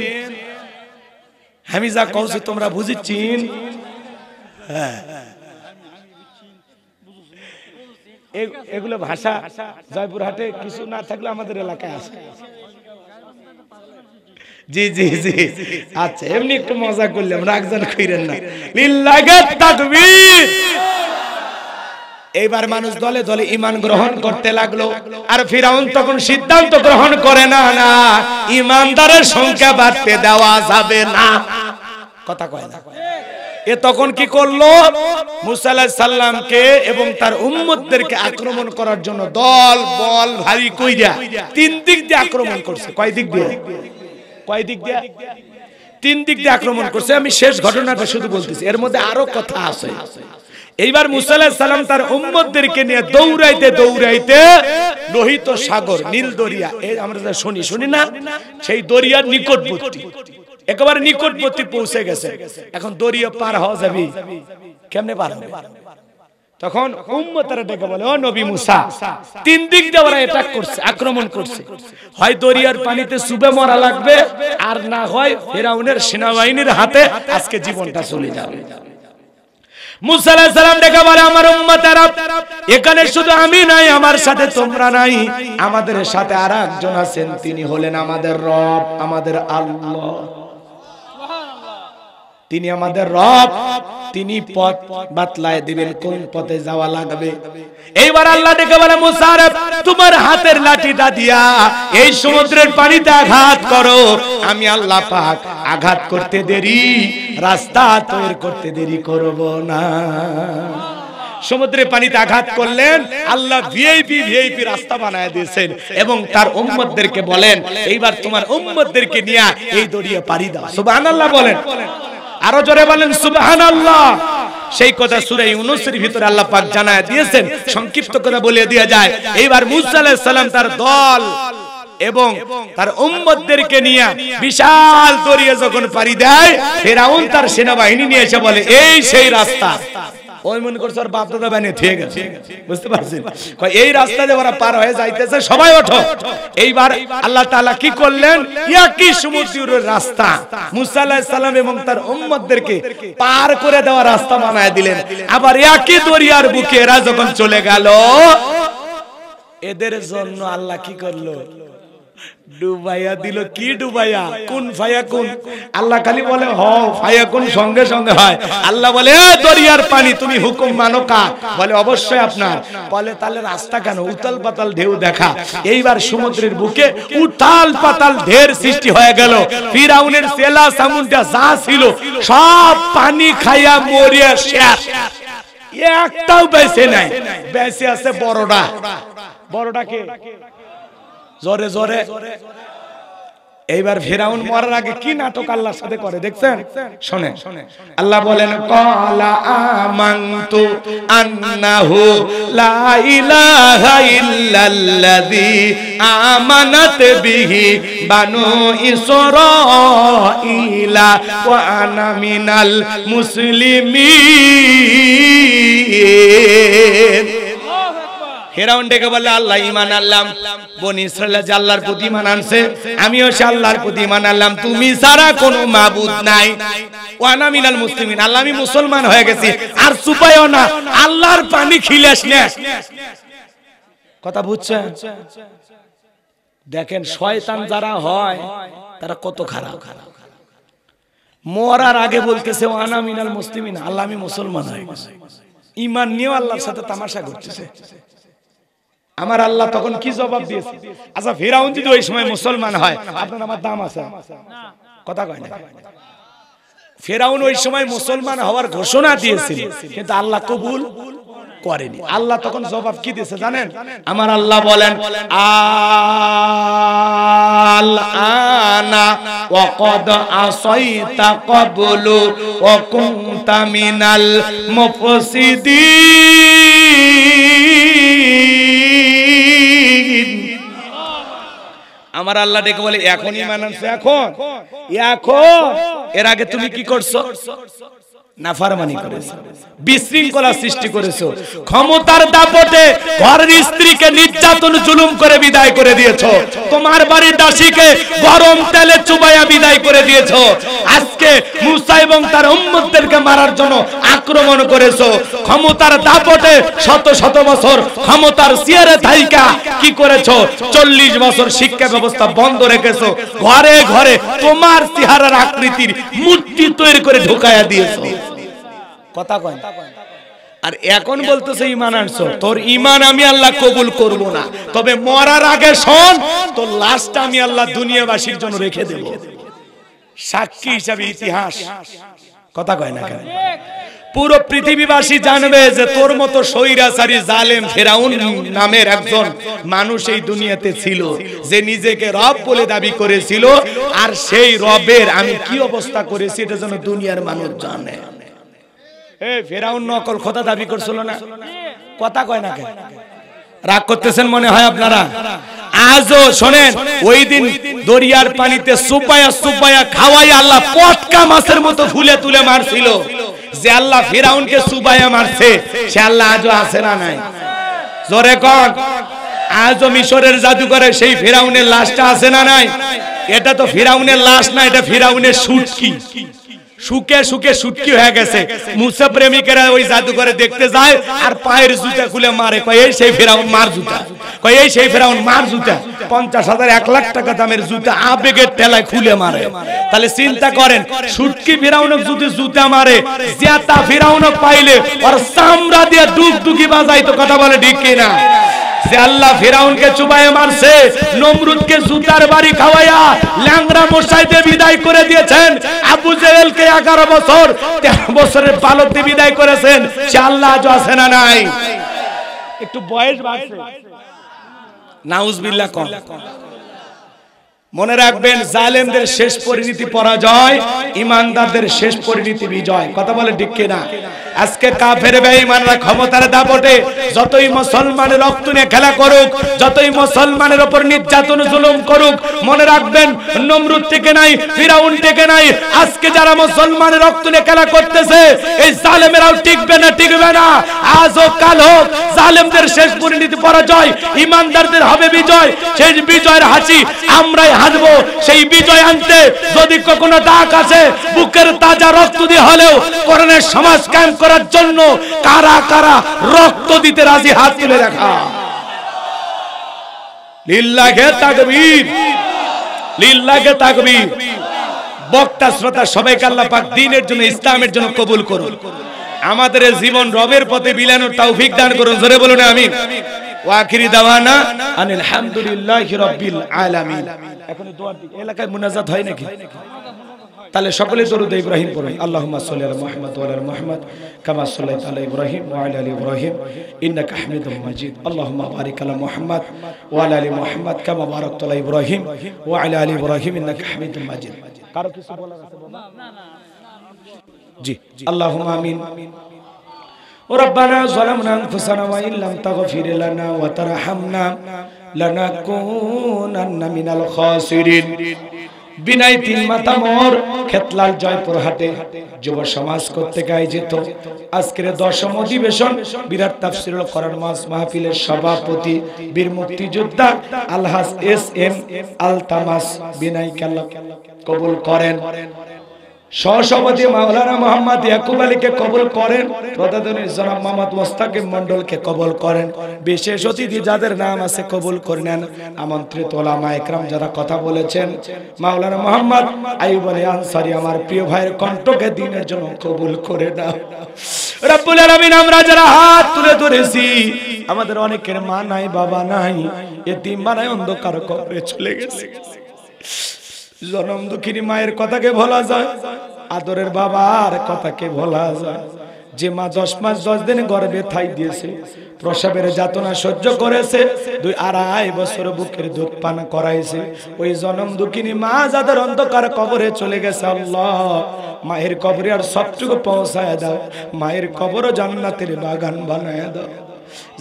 আমি যা কইছি তোমরা বুঝিচ্ছেন? হ্যাঁ, এগুলো ভাষা জয়পুরহাটে কিছু না থাকলে আমাদের এলাকায় আছে। জি জি জি, আচ্ছা এমনি একটু মজা করলাম, রাগজান কইরেন না। লিল্লাহি তাকবীর। এইবার মানুষ দলে দলে ঈমান গ্রহণ করতে লাগলো, আর ফিরাউন তখন সিদ্ধান্ত গ্রহণ করে না, না ঈমানদারের সংখ্যা বাড়তে দেওয়া যাবে না, কথা কয় না? এ তখন কি করলো? মুসা আলাইহিস সালামকে এবং তার উম্মতদেরকে আক্রমণ করার জন্য দল বল ভারী কইরা 3 দিক দিয়ে আক্রমণ করছে। কয় দিক দিয়ে? কয় দিক দিয়ে? 3 দিক দিয়ে আক্রমণ করছে। আমি শেষ ঘটনাটা শুধু বলতেছি, এর মধ্যে আরো কথা আছে। এইবার মুসা আলাইহিস সালাম তার উম্মতদেরকে নিয়ে দৌড়াইতে দৌড়াইতে লোহিত সাগর, নীল দরিয়া, এই আমরা যা শুনি না, সেই দরিয়ার নিকটবর্তী, একেবারে নিকটবর্তী পৌঁছে গেছে। এখন দরিয়া পার হওয়া যাবে, কেমনে পার হবে? তখন উম্মতরা ডেকে বলে, ও নবী মুসা, 3 দিক দিয়ে ওরা অ্যাটাক করছে, আক্রমণ করছে, হয় দরিয়ার পানিতে চুবে মরা লাগবে, আর না হয় ফিরাউনের সেনাবাহিনীর হাতে আজকে জীবনটা চলে যাবে। মুসা আলাইহিস সালাম ডেকে বলে, আমার উম্মতেরা, এখানে শুধু আমি নাই, আমার সাথে তোমরা নাই, আমাদের সাথে আরেকজন আছেন, তিনি হলেন আমাদের রব, আমাদের আল্লাহ। তিনি আমাদের রব, তিনি পথ বাতলায় দিবেন কোন পথে যাওয়া লাগবে। এইবার আল্লাহ ডেকে বলে, মুসা রে, তোমার হাতের লাঠিটা দিয়া এই সমুদ্রের পানিতে আঘাত করো, আমি আল্লাহ পাক আঘাত করতে দেরি, রাস্তা তৈরি করতে দেরি করব না। সমুদ্রের পানিতে আঘাত করলেন, আল্লাহ ভিআইপি রাস্তা বানায় দিয়েছেন, এবং তার উম্মতদেরকে বলেন, এইবার তোমার উম্মতদেরকে নিয়ে এই দরিয়া পাড়ি দাও। সুবহানাল্লাহ বলেন, আরো জোরে বলেন সুবহানাল্লাহ। সেই কথা সূরা ইউনূসের ভিতরে আল্লাহ পাক জানায় দিয়েছেন, সংক্ষিপ্ত করে বলে দেয়া যায়। এইবার মুসা আলাইহিস সালাম তার দল এবং তার উম্মতদেরকে নিয়ে বিশাল দরিয়া যখন পাড়ি দেয়, ফিরাউন তার সেনাবাহিনী নিয়ে এসে বলে, এই সেই রাস্তা। ওই মনে করছে ওর বাপ দাদা বানিয়ে থেকে গেছে, বুঝতে পারছেন? এই রাস্তা দিয়ে ওরা পার হয়ে যাইতেছে, সবাই ওঠো। এইবার আল্লাহ তাআলা কি করলেন? একই সমুদ্রের রাস্তা মুসা আলাইহিস সালাম এবং তার উম্মতদেরকে পার করে দেওয়া রাস্তা বানায় দিলেন। আবার একই দরিয়ার বুকে এরা যখন চলে গেল, এদের জন্য আল্লাহ কি করলো? ডুবাইয়া দিল। কি ডুবাইয়া? কুন ফায়াকুন। আল্লাহ খালি বলে হও, ফায়াকুন সঙ্গে সঙ্গে হয়। আল্লাহ বলে এ দরিয়ার পানি তুমি হুকুম মানো কার? বলে অবশ্যই আপনার। বলে তাহলে রাস্তা কেন? উতাল পাতাল ঢেউ দেখা। এইবার সমুদ্রের বুকে উতাল পাতাল ঢের সৃষ্টি হয়ে গেল। ফিরাউনের সেলা সামুন্ডা যা ছিল সব পানি খাইয়া মরিয়া শেষ। একটাও বেঁচে নাই। বেঁচে আছে বড়টা। বড়টা কে? জোরে জোরে। এইবার ফিরাউন মরার আগে কি নাটক আল্লাহর সাথে করে দেখছেন? শুনে আল্লাহ বলেন ক্বালা আমানতু আন্নাহু লা ইলাহা ইল্লাল্লাযী আমানাত বিহি বানু ইসরাঈলা ওয়া আনা মিনাল মুসলিমিন। ফিরাউন ডেকে বলে আল্লাহ ঈমান আনলাম। বনি ইসরাঈল যে আল্লাহর প্রতি ঈমান আনছে, আমিও সে আল্লাহর প্রতি ঈমান আনলাম। তুমি ছাড়া কোনো মাবুদ নাই। ওয়া আনা মিনাল মুসলিমিন, আল্লাহ আমি মুসলমান হয়ে গেছি। আর চুপাইও না, আল্লাহর পানি খিলাস না। কথা বুঝছেন? দেখেন শয়তান যারা হয় তারা কত খারাপ। মরার আগে বলতেছে ওয়া আনা মিনাল মুসলিমিন, আল্লাহ আমি মুসলমান হয়ে গেছি। ঈমান নিয়েও আল্লাহর সাথে তামাশা করতেছে। আমার আল্লাহ তখন কি জবাব দিয়েছে? আচ্ছা ফিরাউন যদি ওই সময় মুসলমান হয়, আপনার আমার দাম আছে? কথা কয় না। ফিরাউন ওই সময় মুসলমান হওয়ার ঘোষণা দিয়েছিল, কিন্তু আল্লাহ কবুল করেনি। আল্লাহ তখন জবাব কি দিয়েছে জানেন? আমার আল্লাহ বলেন আল আনা ওয়া ক্বাদ আসাইতা ক্বাবলু ওয়া কুনতা মিনাল মুফসিদিন। আমার আল্লাহ ডেকে বলে এখন ঈমান আনছে। এখন এর আগে তুমি কি করছো? নাফরমানি করেছো, বিশৃঙ্খলা সৃষ্টি করেছো, ক্ষমতার দাপটে ঘরের স্ত্রীকে নির্যাতন জুলুম করে বিদায় করে দিয়েছো, তোমার বাড়ির দাসীকে গরম তেলে চুবাইয়া বিদায় করে দিয়েছো। আজকে মুসা এবং তার উম্মতদেরকে মারার জন্য আক্রমণ করেছো। ক্ষমতার দাপটে শত শত বছর ক্ষমতার চেয়ারে থাইকা কি করেছো? 40 বছর শিক্ষা ব্যবস্থা বন্ধ রেখেছো। ঘরে ঘরে তোমার চেহারার আকৃতির মূর্তি তৈরি করে ঢুকায়া দিয়েছো। কথা কয়। আর এখন বলতেছে ঈমান আনছো, তোর ঈমান আমি আল্লাহ কবুল করব না, তবে মরার আগে শোন, তোর লাশটা আমি আল্লাহ দুনিয়াবাসীর জন্য রেখে দেব সাক্ষী হিসাবে, ইতিহাস। কথা কয় না কেন? পুরো পৃথিবীবাসী জানবে যে তোর মতো স্বৈরাচারী জালেম ফিরাউন নামের একজন মানুষ এই দুনিয়াতে ছিল, যে নিজেকে রব বলে দাবি করেছিল। আর সেই রবের আমি কি অবস্থা করেছি এটা যেন দুনিয়ার মানুষ জানে। ফিরাউন নকল খোদা দাবি করছিল না? কথা কয় না কেন? রাগ করতেছেন মনে হয় আপনারা? আজও শোনেন, ওই দিন দরিয়ার পানিতে সুপায়া সুপায়া খাওয়াই আল্লাহ পটকা মাছের মতো ফুলে তুলে মারছিল। যে আল্লাহ ফিরাউনকে সুপায়া মারছে সে আল্লাহ আজও আছে না নাই? জোরে কোন। আজও মিশরের জাদুঘরে সেই ফিরাউনের লাশটা আছে না নাই? এটা তো ফিরাউনের লাশ না, এটা ফিরাউনের সুটকি। শুকে শুকে সুটকি হয়ে গেছে। মুসা প্রেমিকেরা ওই জাদুঘরে দেখতে যায় আর পায়ের জুতা খুলে মারে, কয় এই সেই ফিরাউন মার জুতা, কয় এই সেই ফিরাউন মার জুতা। 50,000 1 লাখ টাকা দামের জুতা আবেগের ঠেলায় খুলে মারে। তাহলে চিন্তা করেন, সুটকি ফিরাউনক যদি জুতা মারে, জেতা ফিরাউনক পাইলে ওর চামড়া দিয়ে ডুগডুগি বাজাইতো। কথা বলে ঠিক কি না? যে আল্লাহ ফিরাউনকে চুবায়ে মারছে, নমরুদকে জুতার বাড়ি খাওয়ায়া ল্যাংড়া মশাইতে বিদায় করে দিয়েছেন, আবু জেহেলকে 11 বছর 13 বছরের বালক দিয়ে বিদায় করেছেন, সে আল্লাহ আজও আছে না নাই? একটু বয়স বাড়ছে, নাউজুবিল্লাহ কম। মনে রাখবেন, জালেমদের শেষ পরিণতি পরাজয়, ইমানদারদের শেষ পরিণতি বিজয়। কথা বলে ঠিক কিনা? আজকে কাফের বেঈমানরা ক্ষমতার দাপটে যতই মুসলমানের রক্ত নিয়ে খেলা করুক, যতই মুসলমানের উপর নির্যাতন জুলুম করুক, মনে রাখবেন নমরুদ থেকে নাই, ফিরাউন থেকে নাই, আজকে যারা মুসলমানের রক্ত নিয়ে খেলা করতেছে এই জালেমেরাও টিকবে না, টিকবে না। আজ হোক কাল হোক, জালেমদের শেষ পরিণতি পরাজয়, ইমানদারদের হবে বিজয়। সেই বিজয়ের হাসি আমরাই হাসবো। সেই বিজয় আনতে যদি কখনো ডাক আছে, বুকের তাজা রক্ত দিয়ে হলেও কোরআনের সমাজ কায়েম করার জন্য কারা কারা রক্ত দিতে রাজি, হাত তুলে রাখা। লিল্লাহি তাকবীর। লিল্লাহি তাকবীর। বক্তা শ্রোতা সবাইকে আল্লাহ পাক দ্বীনের জন্য ইসলামের জন্য কবুল করুন। আমাদের জীবন রবের পথে বিলানোর তৌফিক দান করুন। জোরে বলুন আমিন। ওয়া আখিরি দাওয়ানা আনিল হামদুলিল্লাহি রাব্বিল আলামিন। এখন দোয়ার দিকে এলাকায় মুনাজাত হয় নাকি? তাহলে সকলে দরুদ ইব্রাহিম পড়ুন। আল্লাহুম্মা সাল্লি আলা মুহাম্মাদ ওয়া আলা মুহাম্মাদ কামা সাল্লাইতা আলা ইব্রাহিম ওয়া আলা আলি ইব্রাহিম ইন্নাকা হামিদুম মাজিদ। আল্লাহুম্মা বারিক আলা মুহাম্মাদ ওয়া আলা আলি মুহাম্মাদ কামা বারাকতা আলা ইব্রাহিম ওয়া আলা আলি ইব্রাহিম ইন্নাকা হামিদুম মাজিদ। কারো কিছু বলার আছে? জি, আল্লাহুম্মা আমিন। ربنا ظلمنا أنفسنا وإن لم تغفر لنا وترحمنا لنكونن من الخاسرين। বিনাই তিন মাথা মোর খেতলাল জয়পুরহাটে যুব সমাজ কর্তৃক আয়োজিত আজকের 10ম অধিবেশন বিরাট তাফসীরুল কোরআন মাহফিলের সভাপতি বীর মুক্তিযোদ্ধা আলহাজ এস.এম. আলতামাস বিনাইকে আল্লাহ কবুল করেন। সহসভাপতি মাওলানা মোহাম্মদ ইয়াকুব আলীকে কবুল করেন। প্রধান জনাব মোহাম্মদ মোস্তাকিম মন্ডলকে কবুল করেন। বিশেষ অতিথি যাদের নাম আছে কবুল করে নেন। আমন্ত্রিত ওলামা একরাম যারা কথা বলেছেন, মাওলানা মোহাম্মদ আইয়ুব আলী আনসারী আমার প্রিয় ভাইয়ের কণ্ঠকে দ্বীনের জন্য কবুল করে নাও রব্বুল আলামিন। আমরা যারা হাত তুলে ধরেছি, আমাদের অনেকের মা নাই, বাবা নাই, এতিম বানায় অন্ধকার কবরে চলে গেছে। জনম দুঃখিনী মায়ের কথাকে ভোলা যায়, আদরের বাবার কথাকে ভোলা যায়। যে মা 10 মাস 10 দিন গর্ভে ঠাই দিয়েছে, প্রসবের যাতনা সহ্য করেছে, 2-2.5 বছর বুকের দুধ পান করাইছে, ওই জনম দুঃখিনী মা যাদের অন্ধকার কবরে চলে গেছে, আল্লাহ মায়ের কবরে আর সবটুকু পৌঁছায় দাও। মায়ের কবরও জান্নাতের বাগান বানায় দাও।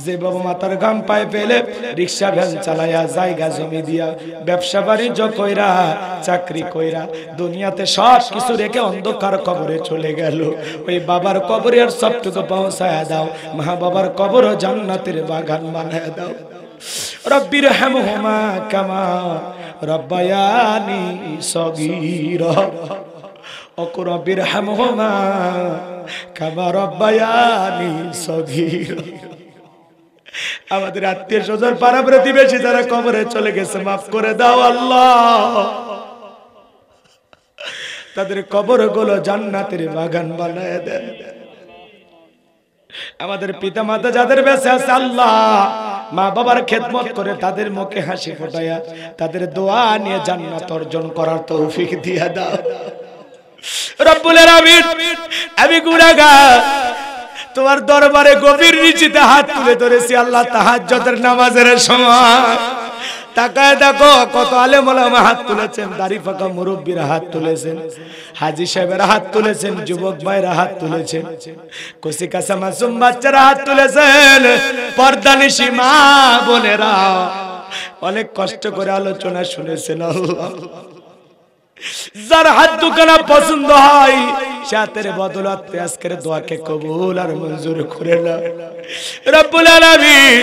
যে বাবা মাতার গাম পায়ে ফেলে রিক্সা ভ্যান চালায়া, জায়গা জমি দিয়া, ব্যবসা বাণিজ্য কইরা, চাকরি কইরা, দুনিয়াতে সব কিছু রেখে অন্ধকার কবরে চলে গেল, ওই বাবার কবরে আর সবটুকু পৌঁছায়া দাও। মা বাবার কবরও জান্নাতের বাগান বানায় দাও। রব্বির হামহুমা কামা রব্বায়ানি সগীরা ওয়া রব্বির হামহুমা কামা রব্বায়ানি সগীরা। আমাদের আত্মীয় স্বজন পাড়া প্রতিবেশী যারা কবরে চলে গেছে, মাফ করে দাও আল্লাহ। তাদের কবরগুলো জান্নাতের বাগান বানায় দেন। আমাদের পিতা মাতা যাদের বেঁচে আছে, আল্লাহ মা বাবার খেদমত করে তাদের মুখে হাসি ফোটায়া তাদের দোয়া নিয়ে জান্নাত অর্জন করার তৌফিক দিয়া দাও রব্বুল আলামিন। আমি গুনাহগার, তোমার দরবারে গভীর নিচিতে হাত তুলে ধরেছি আল্লাহ। তাহাজ্জুদের নামাজের সময় তাকায় দেখো কত আলেম ওলামা হাত তুলেছেন, দাড়ি পাকা মুরব্বীরা হাত তুলেছেন, হাজী সাহেবেরা হাত তুলেছেন, যুবক ভাইরা হাত তুলেছেন, কচি কাঁচা মাসুম বাচ্চারা হাত তুলেছেন, পর্দানিশী মা বোনেরা অনেক কষ্ট করে আলোচনা শুনেছেন। আল্লাহ যার হাত দুখানা পছন্দ হয়, সাথের বদলাতে আজকের দোয়াকে কবুল আর মঞ্জুর করে নাও রব্বুল আলামিন।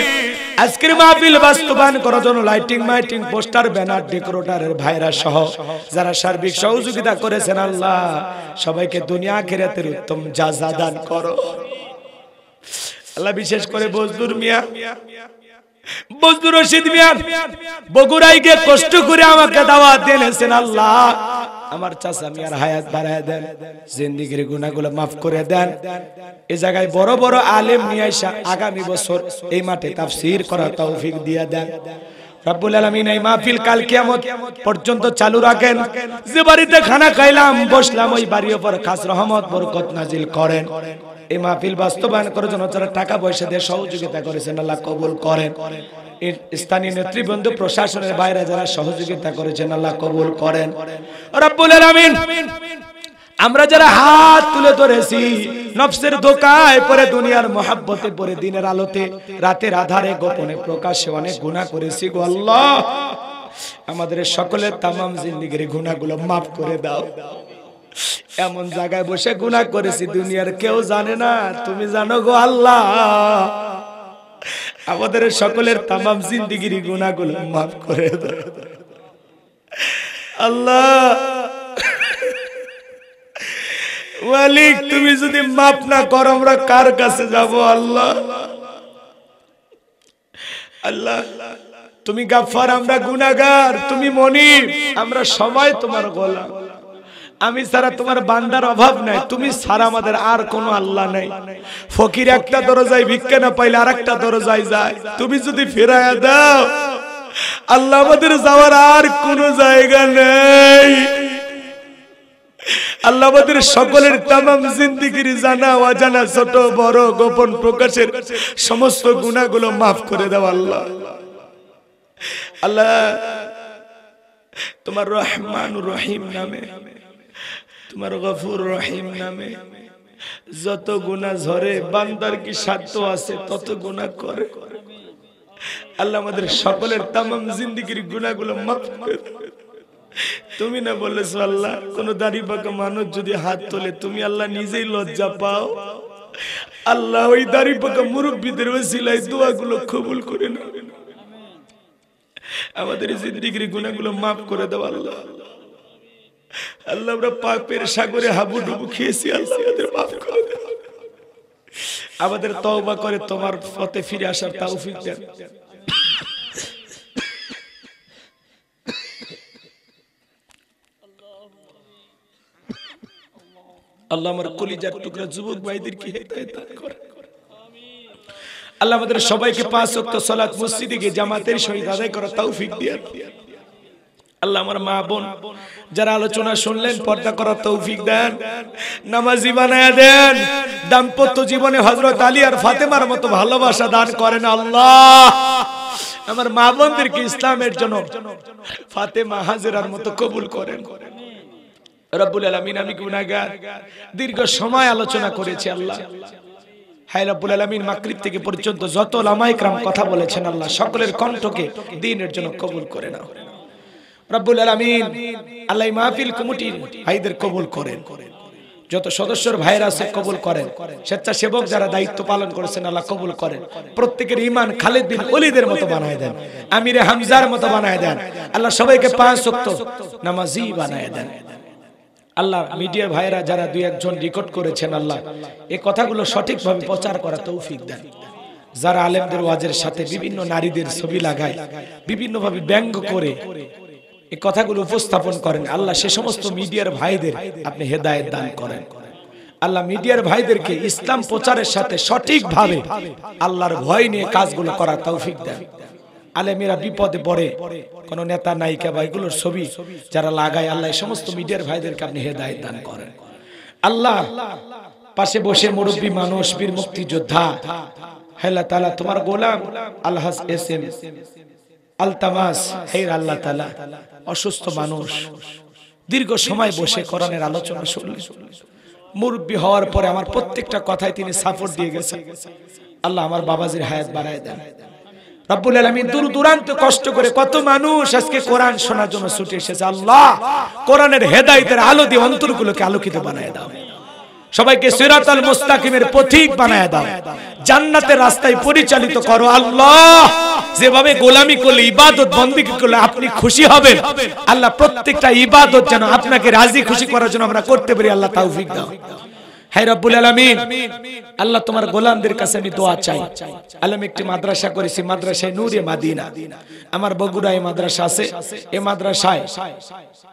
আজকের মাহফিল বাস্তবায়ন করার জন্য লাইটিং মাইটিং পোস্টার ব্যানার ডেকোরেটরের ভাইরা সহ যারা সার্বিক সহযোগিতা করেছেন, আল্লাহ সবাইকে দুনিয়া আখিরাতের উত্তম জাযা দান করো আল্লাহ। বিশেষ করে বজলুর মিয়া, বজলুর রশিদ মিয়া বগুড়ায় গিয়ে কষ্ট করে আমাকে দাওয়াত দিয়েছেন, আল্লাহ আমার চাচা মিয়ার হায়াত বাড়ায় দেন, জিন্দেগির গুনাহগুলো মাফ করে দেন। এই জায়গায় বড় বড় আলেম নিয়ে আইসা আগামী বছর এই মাঠে তাফসীর করার তৌফিক দিয়া দেন রব্বুল আলামিন। এই মাহফিল কাল কিয়ামত পর্যন্ত চালু রাখেন। যে বাড়িতে খানা খাইলাম বসলাম, ওই বাড়ির উপর খাস রহমত বরকত নাজিল করেন। এই মাহফিল বাস্তবায়ন করার জন্য যারা টাকা পয়সা দিয়ে সহযোগিতা করেছেন, আল্লাহ কবুল করেন। স্থানীয় নেতৃবৃন্দ প্রশাসনের বাইরে যারা সহযোগিতা করেছেন, আল্লাহ কবুল করেন রব্বুল আলামিন। আমরা যারা হাত তুলে ধরেছি, নফসের ধোঁকায় পড়ে, দুনিয়ার মহাব্বতে পড়ে, দিনের আলোতে রাতের আধারে গোপনে প্রকাশ্যে অনেক গুনাহ করেছি গো আল্লাহ। আমাদের সকলের তামাম জিন্দেগির গুনাহগুলো মাফ করে দাও। এমন জায়গায় বসে গুনাহ করেছি দুনিয়ার কেউ জানে না, তুমি জানো গো আল্লাহ। আমাদের সকলের তামাম জিন্দেগির গুনাহগুলো মাফ করে দাও আল্লাহ। মালিক তুমি যদি মাফ না করো আমরা কার কাছে যাব আল্লাহ। আল্লাহ তুমি গাফফার, আমরা গুনাহগার, তুমি মুনীব, আমরা সবাই তোমার গোলাম। আমি ছাড়া তোমার বান্দার অভাব নাই, তুমি ছাড়া আমাদের আর কোনো আল্লাহ নাই। ফকির একটা দরজায় ভিক্ষা না পাইলে আরেকটা দরজায় যায়, তুমি যদি ফেরায়া দাও আল্লাহ আমাদের যাওয়ার আর কোনো জায়গা নেই। আল্লাহ আমাদের সকলের তামাম জিন্দেগির জানা অজানা ছোট বড় গোপন প্রকাশের সমস্ত গুনাহগুলো মাফ করে দাও আল্লাহ। আল্লাহ তোমার রহমানুর রহিম নামে, তোমার গফুর রহিম নামে যত গুনাহ ঝরে, বান্দার কি সাধ্য আছে তত গুনাহ করে। আল্লাহ আমাদের সকলের তামাম জিন্দেগির গুনাহগুলো মাফ করে দাও। তুমি না বলেছো আল্লাহ, কোন দাড়ি পাকা মানুষ যদি হাত তোলে তুমি আল্লাহ নিজেই লজ্জা পাও। আল্লাহ ওই দাড়ি পাকা মুরব্বীদের ওসিলায় দোয়াগুলো কবুল করে নাও। আমাদের জিন্দেগির গুনাহগুলো মাফ করে দাও আল্লাহ। আল্লাহ আমরা পাপের সাগরে হাবুডুবু খেয়েছি, আল্লাহ আমাদের মাফ করে দাও। আমাদের তওবা করে তোমার পথে ফিরে আসার তৌফিক দেন। আল্লাহ আমার কলিজার টুকরা যুবক ভাইদেরকে হেদায়েত দান করেন। আল্লাহ আমাদের সবাইকে 5 ওয়াক্ত সালাত মসজিদে গিয়ে জামাতের সহিত আদায় করার তৌফিক দিন। আল্লাহ আমার মা বোন যারা আলোচনা শুনলেন পর্দা করার তৌফিক দেন, নামাজি বানায়া দেন। দাম্পত্য জীবনে হযরত আলী আর ফাতেমার মতো ভালোবাসা দান করেন আল্লাহ। আমার মা বোনদেরকে ইসলামের জন্য ফাতেমা হাজেরার মতো কবুল করেন। রব্বুল আলামিন, আমি গুনাহগার, দীর্ঘ সময় আলোচনা করেছি আল্লাহ। হায় রব্বুল আলামিন, মাগরিব থেকে পর্যন্ত যত উলামায়ে কেরাম কথা বলেছেন আল্লাহ সকলের কণ্ঠকে দ্বীনের জন্য কবুল করে নাও রব্বুল আলামিন। আল্লাহ মাহফিল কমিটির ভাইদের কবুল করেন, যত সদস্যর ভাইরা আছে কবুল করেন, স্বেচ্ছাসেবক যারা দায়িত্ব পালন করেছেন আল্লাহ কবুল করেন। প্রত্যেকের ঈমান খালিদ বিন ওলীদের মতো বানায় দেন, আমিরে হামজার মতো বানায় দেন আল্লাহ। সবাইকে 5 ওয়াক্ত নামাজি বানায় দেন আল্লাহ। মিডিয়ার ভাইরা যারা দুই একজন রেকর্ড করেছেন আল্লাহ, এই কথাগুলো সঠিকভাবে প্রচার করা তৌফিক দেন। যারা আলেমদের ওয়াজের সাথে বিভিন্ন নারীদের ছবি লাগায়, বিভিন্ন ভাবে ব্যঙ্গ করে এই কথাগুলো উপস্থাপন করেন আল্লাহ, সে সমস্ত মিডিয়ার ভাইদের আপনি হেদায়েত দান করেন আল্লাহ। মিডিয়ার ভাইদেরকে ইসলাম প্রচারের সাথে সঠিকভাবে আল্লাহর ভয় নিয়ে কাজগুলো করার তৌফিক দেন। আলেমেরা বিপদে পড়ে, কোন নেতা নায়িকা বা এগুলোর ছবি যারা লাগায় আল্লাহ, এই সমস্ত মিডিয়ার ভাইদেরকে আপনি হেদায়েত দান করেন আল্লাহ। পাশে বসে মুরব্বী মানুষ, বীর মুক্তিযোদ্ধা, আল্লাহ তাআলা তোমার গোলাম আলহাজ এসএম আলতামাস হের আল্লাহ তাআলা, অসুস্থ মানুষ, দীর্ঘ সময় বসে কোরআনের আলোচনা শুনলেন। মুরব্বী হওয়ার পরে আমার প্রত্যেকটা কথায় তিনি সাপোর্ট দিয়ে গেছেন আল্লাহ। আমার বাবাজির হায়াত বাড়ায় দেন রব্বুল আলামিন। দূর দূরান্ত কষ্ট করে কত মানুষ আজকে কোরআন শোনার জন্য ছুটে এসেছে আল্লাহ। কোরআনের হেদায়েতের আলো দিয়ে অন্তরগুলোকে আলোকিত বানায় দাও, সবাইকে সিরাতাল মুস্তাকিমের পথিক বানায় দাও, জান্নাতের রাস্তায় পরিচালিত করো আল্লাহ। যেভাবে গোলামি করলে, ইবাদত বন্দেগী করলে আপনি খুশি হবেন আল্লাহ, প্রত্যেকটা ইবাদত যেন আপনাকে রাজি খুশি করার জন্য আমরা করতে পারি আল্লাহ, তৌফিক দাও। হায় রব্বুল আলামিন, আল্লাহ তোমার গোলামদের কাছে আমি দোয়া চাই আল্লাহ। আমি একটি মাদ্রাসা করেছি, মাদ্রাসায় নূরে মাদিনা, আমার বগুড়ায় মাদ্রাসা আছে। এই মাদ্রাসায়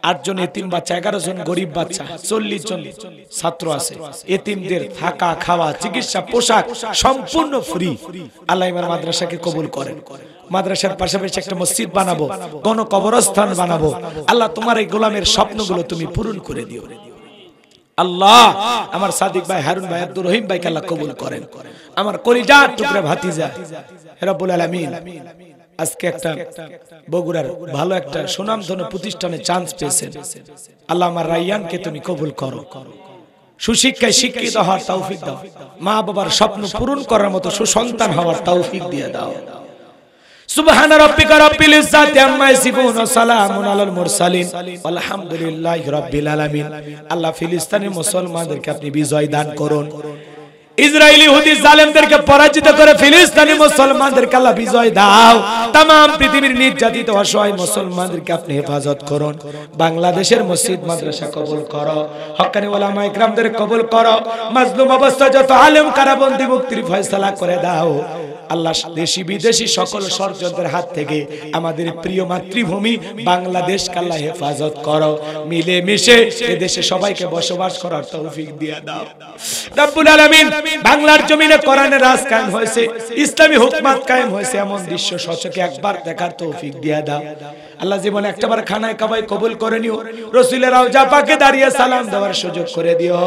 8 জন এতিম বাচ্চা, 11 জন গরিব বাচ্চা, 40 জন ছাত্র আছে। এতিমদের থাকা, খাওয়া, চিকিৎসা, পোশাক সম্পূর্ণ ফ্রি আল্লাহ। আমার মাদ্রাসাকে কবুল করেন। মাদ্রাসার পাশাপাশি একটা মসজিদ বানাবো, গণ কবরস্থান বানাবো আল্লাহ। তোমার এই গোলামের স্বপ্নগুলো তুমি পূরণ করে দিও আল্লাহ। আমার সাদিক ভাই, হারুন ভাই, আব্দুর রহিম ভাইকে আল্লাহ কবুল করেন। আমার কলিজার টুকরা ভাতিজা রব্বুল আলামিন আজকে একটা বগুড়ার ভালো একটা সুনামধন্য প্রতিষ্ঠানে চান্স পেয়েছেন আল্লাহ। আমার রায়্যানকে তুমি কবুল করো, সুশিক্ষায় শিক্ষিত হওয়ার তৌফিক দাও, মা বাবার স্বপ্ন পূরণ করার মতো সুসন্তান হওয়ার তৌফিক দিয়ে দাও। সুবহান রাব্বিকা রাব্বিল ইজ্জাতি আম্মা ইয়াসিফুন ওয়া সালামুন আলাল মুরসালিন আলহামদুলিল্লাহি রাব্বিল আলামিন। আল্লাহ ফিলিস্তিনের মুসলমানদেরকে আপনি বিজয় দান করুন। ইসরায়েলি ইহুদি জালেমদেরকে পরাজিত করে ফিলিস্তিনি মুসলমানদেরকে আল্লাহ বিজয় দাও। तमाम পৃথিবীর নির্যাতিত অসহায় মুসলমানদেরকে আপনি হেফাজত করুন। বাংলাদেশের মসজিদ মাদ্রাসা কবুল করো, হক্কানি ওলামা ইকরামদের কবুল করো। মাজলুম অবস্থায় যত আলেম কারাবন্দী মুক্তির ফয়সালা করে দাও আল্লাহ। দেশি বিদেশি সকল ষড়যন্ত্রের হাত থেকে আমাদের প্রিয় মাতৃভূমি বাংলাদেশকে আল্লাহ হেফাজত করো। মিলে মিশে এই দেশে সবাইকে বসবাস করার তৌফিক দিয়ে দাও রব্বুল আলামিন। বাংলার জমিনে কোরআনের রাজ কায়েম হয়েছে, ইসলামী হুকমত কায়েম হয়েছে, এমন দৃশ্য সচক্ষে একবার দেখার তৌফিক দিয়ে দাও আল্লাহ। জীবনে একটাবার খানায় কাবায় কবুল করে নিও, রাসূলের রওজা পাকে দাঁড়িয়ে সালাম দেওয়ার সুযোগ করে দিও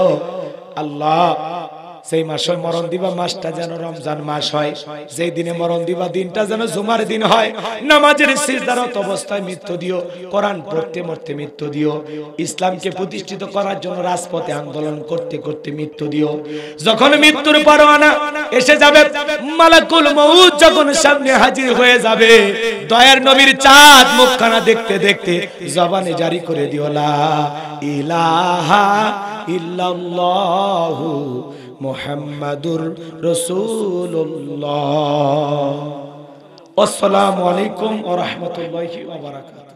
আল্লাহ। সেই মাসে মরণ দিবা মাসটা যেন রমজান মাস হয়, যেই দিনে মরণ দিবা দিনটা যেন জুমার দিন হয়। নামাজের সিজদারত অবস্থায় মৃত্যু দিও, কোরআন পড়তে পড়তে মৃত্যু দিও, ইসলামকে প্রতিষ্ঠিত করার জন্য রাজপথে আন্দোলন করতে করতে মৃত্যু দিও। যখন মৃত্যুর পরোয়ানা এসে যাবে, মালাকুল মউত যখন সামনে হাজির হয়ে যাবে, দয়ার নবীর চাঁদ মুখখানা দেখতে দেখতে জবানে জারি করে দিও লা ইলাহা ইল্লাল্লাহু মুহাম্মাদুর রাসূলুল্লাহ। আসসালামু আলাইকুম ওয়া রাহমাতুল্লাহি ওয়া বারাকাতুহু।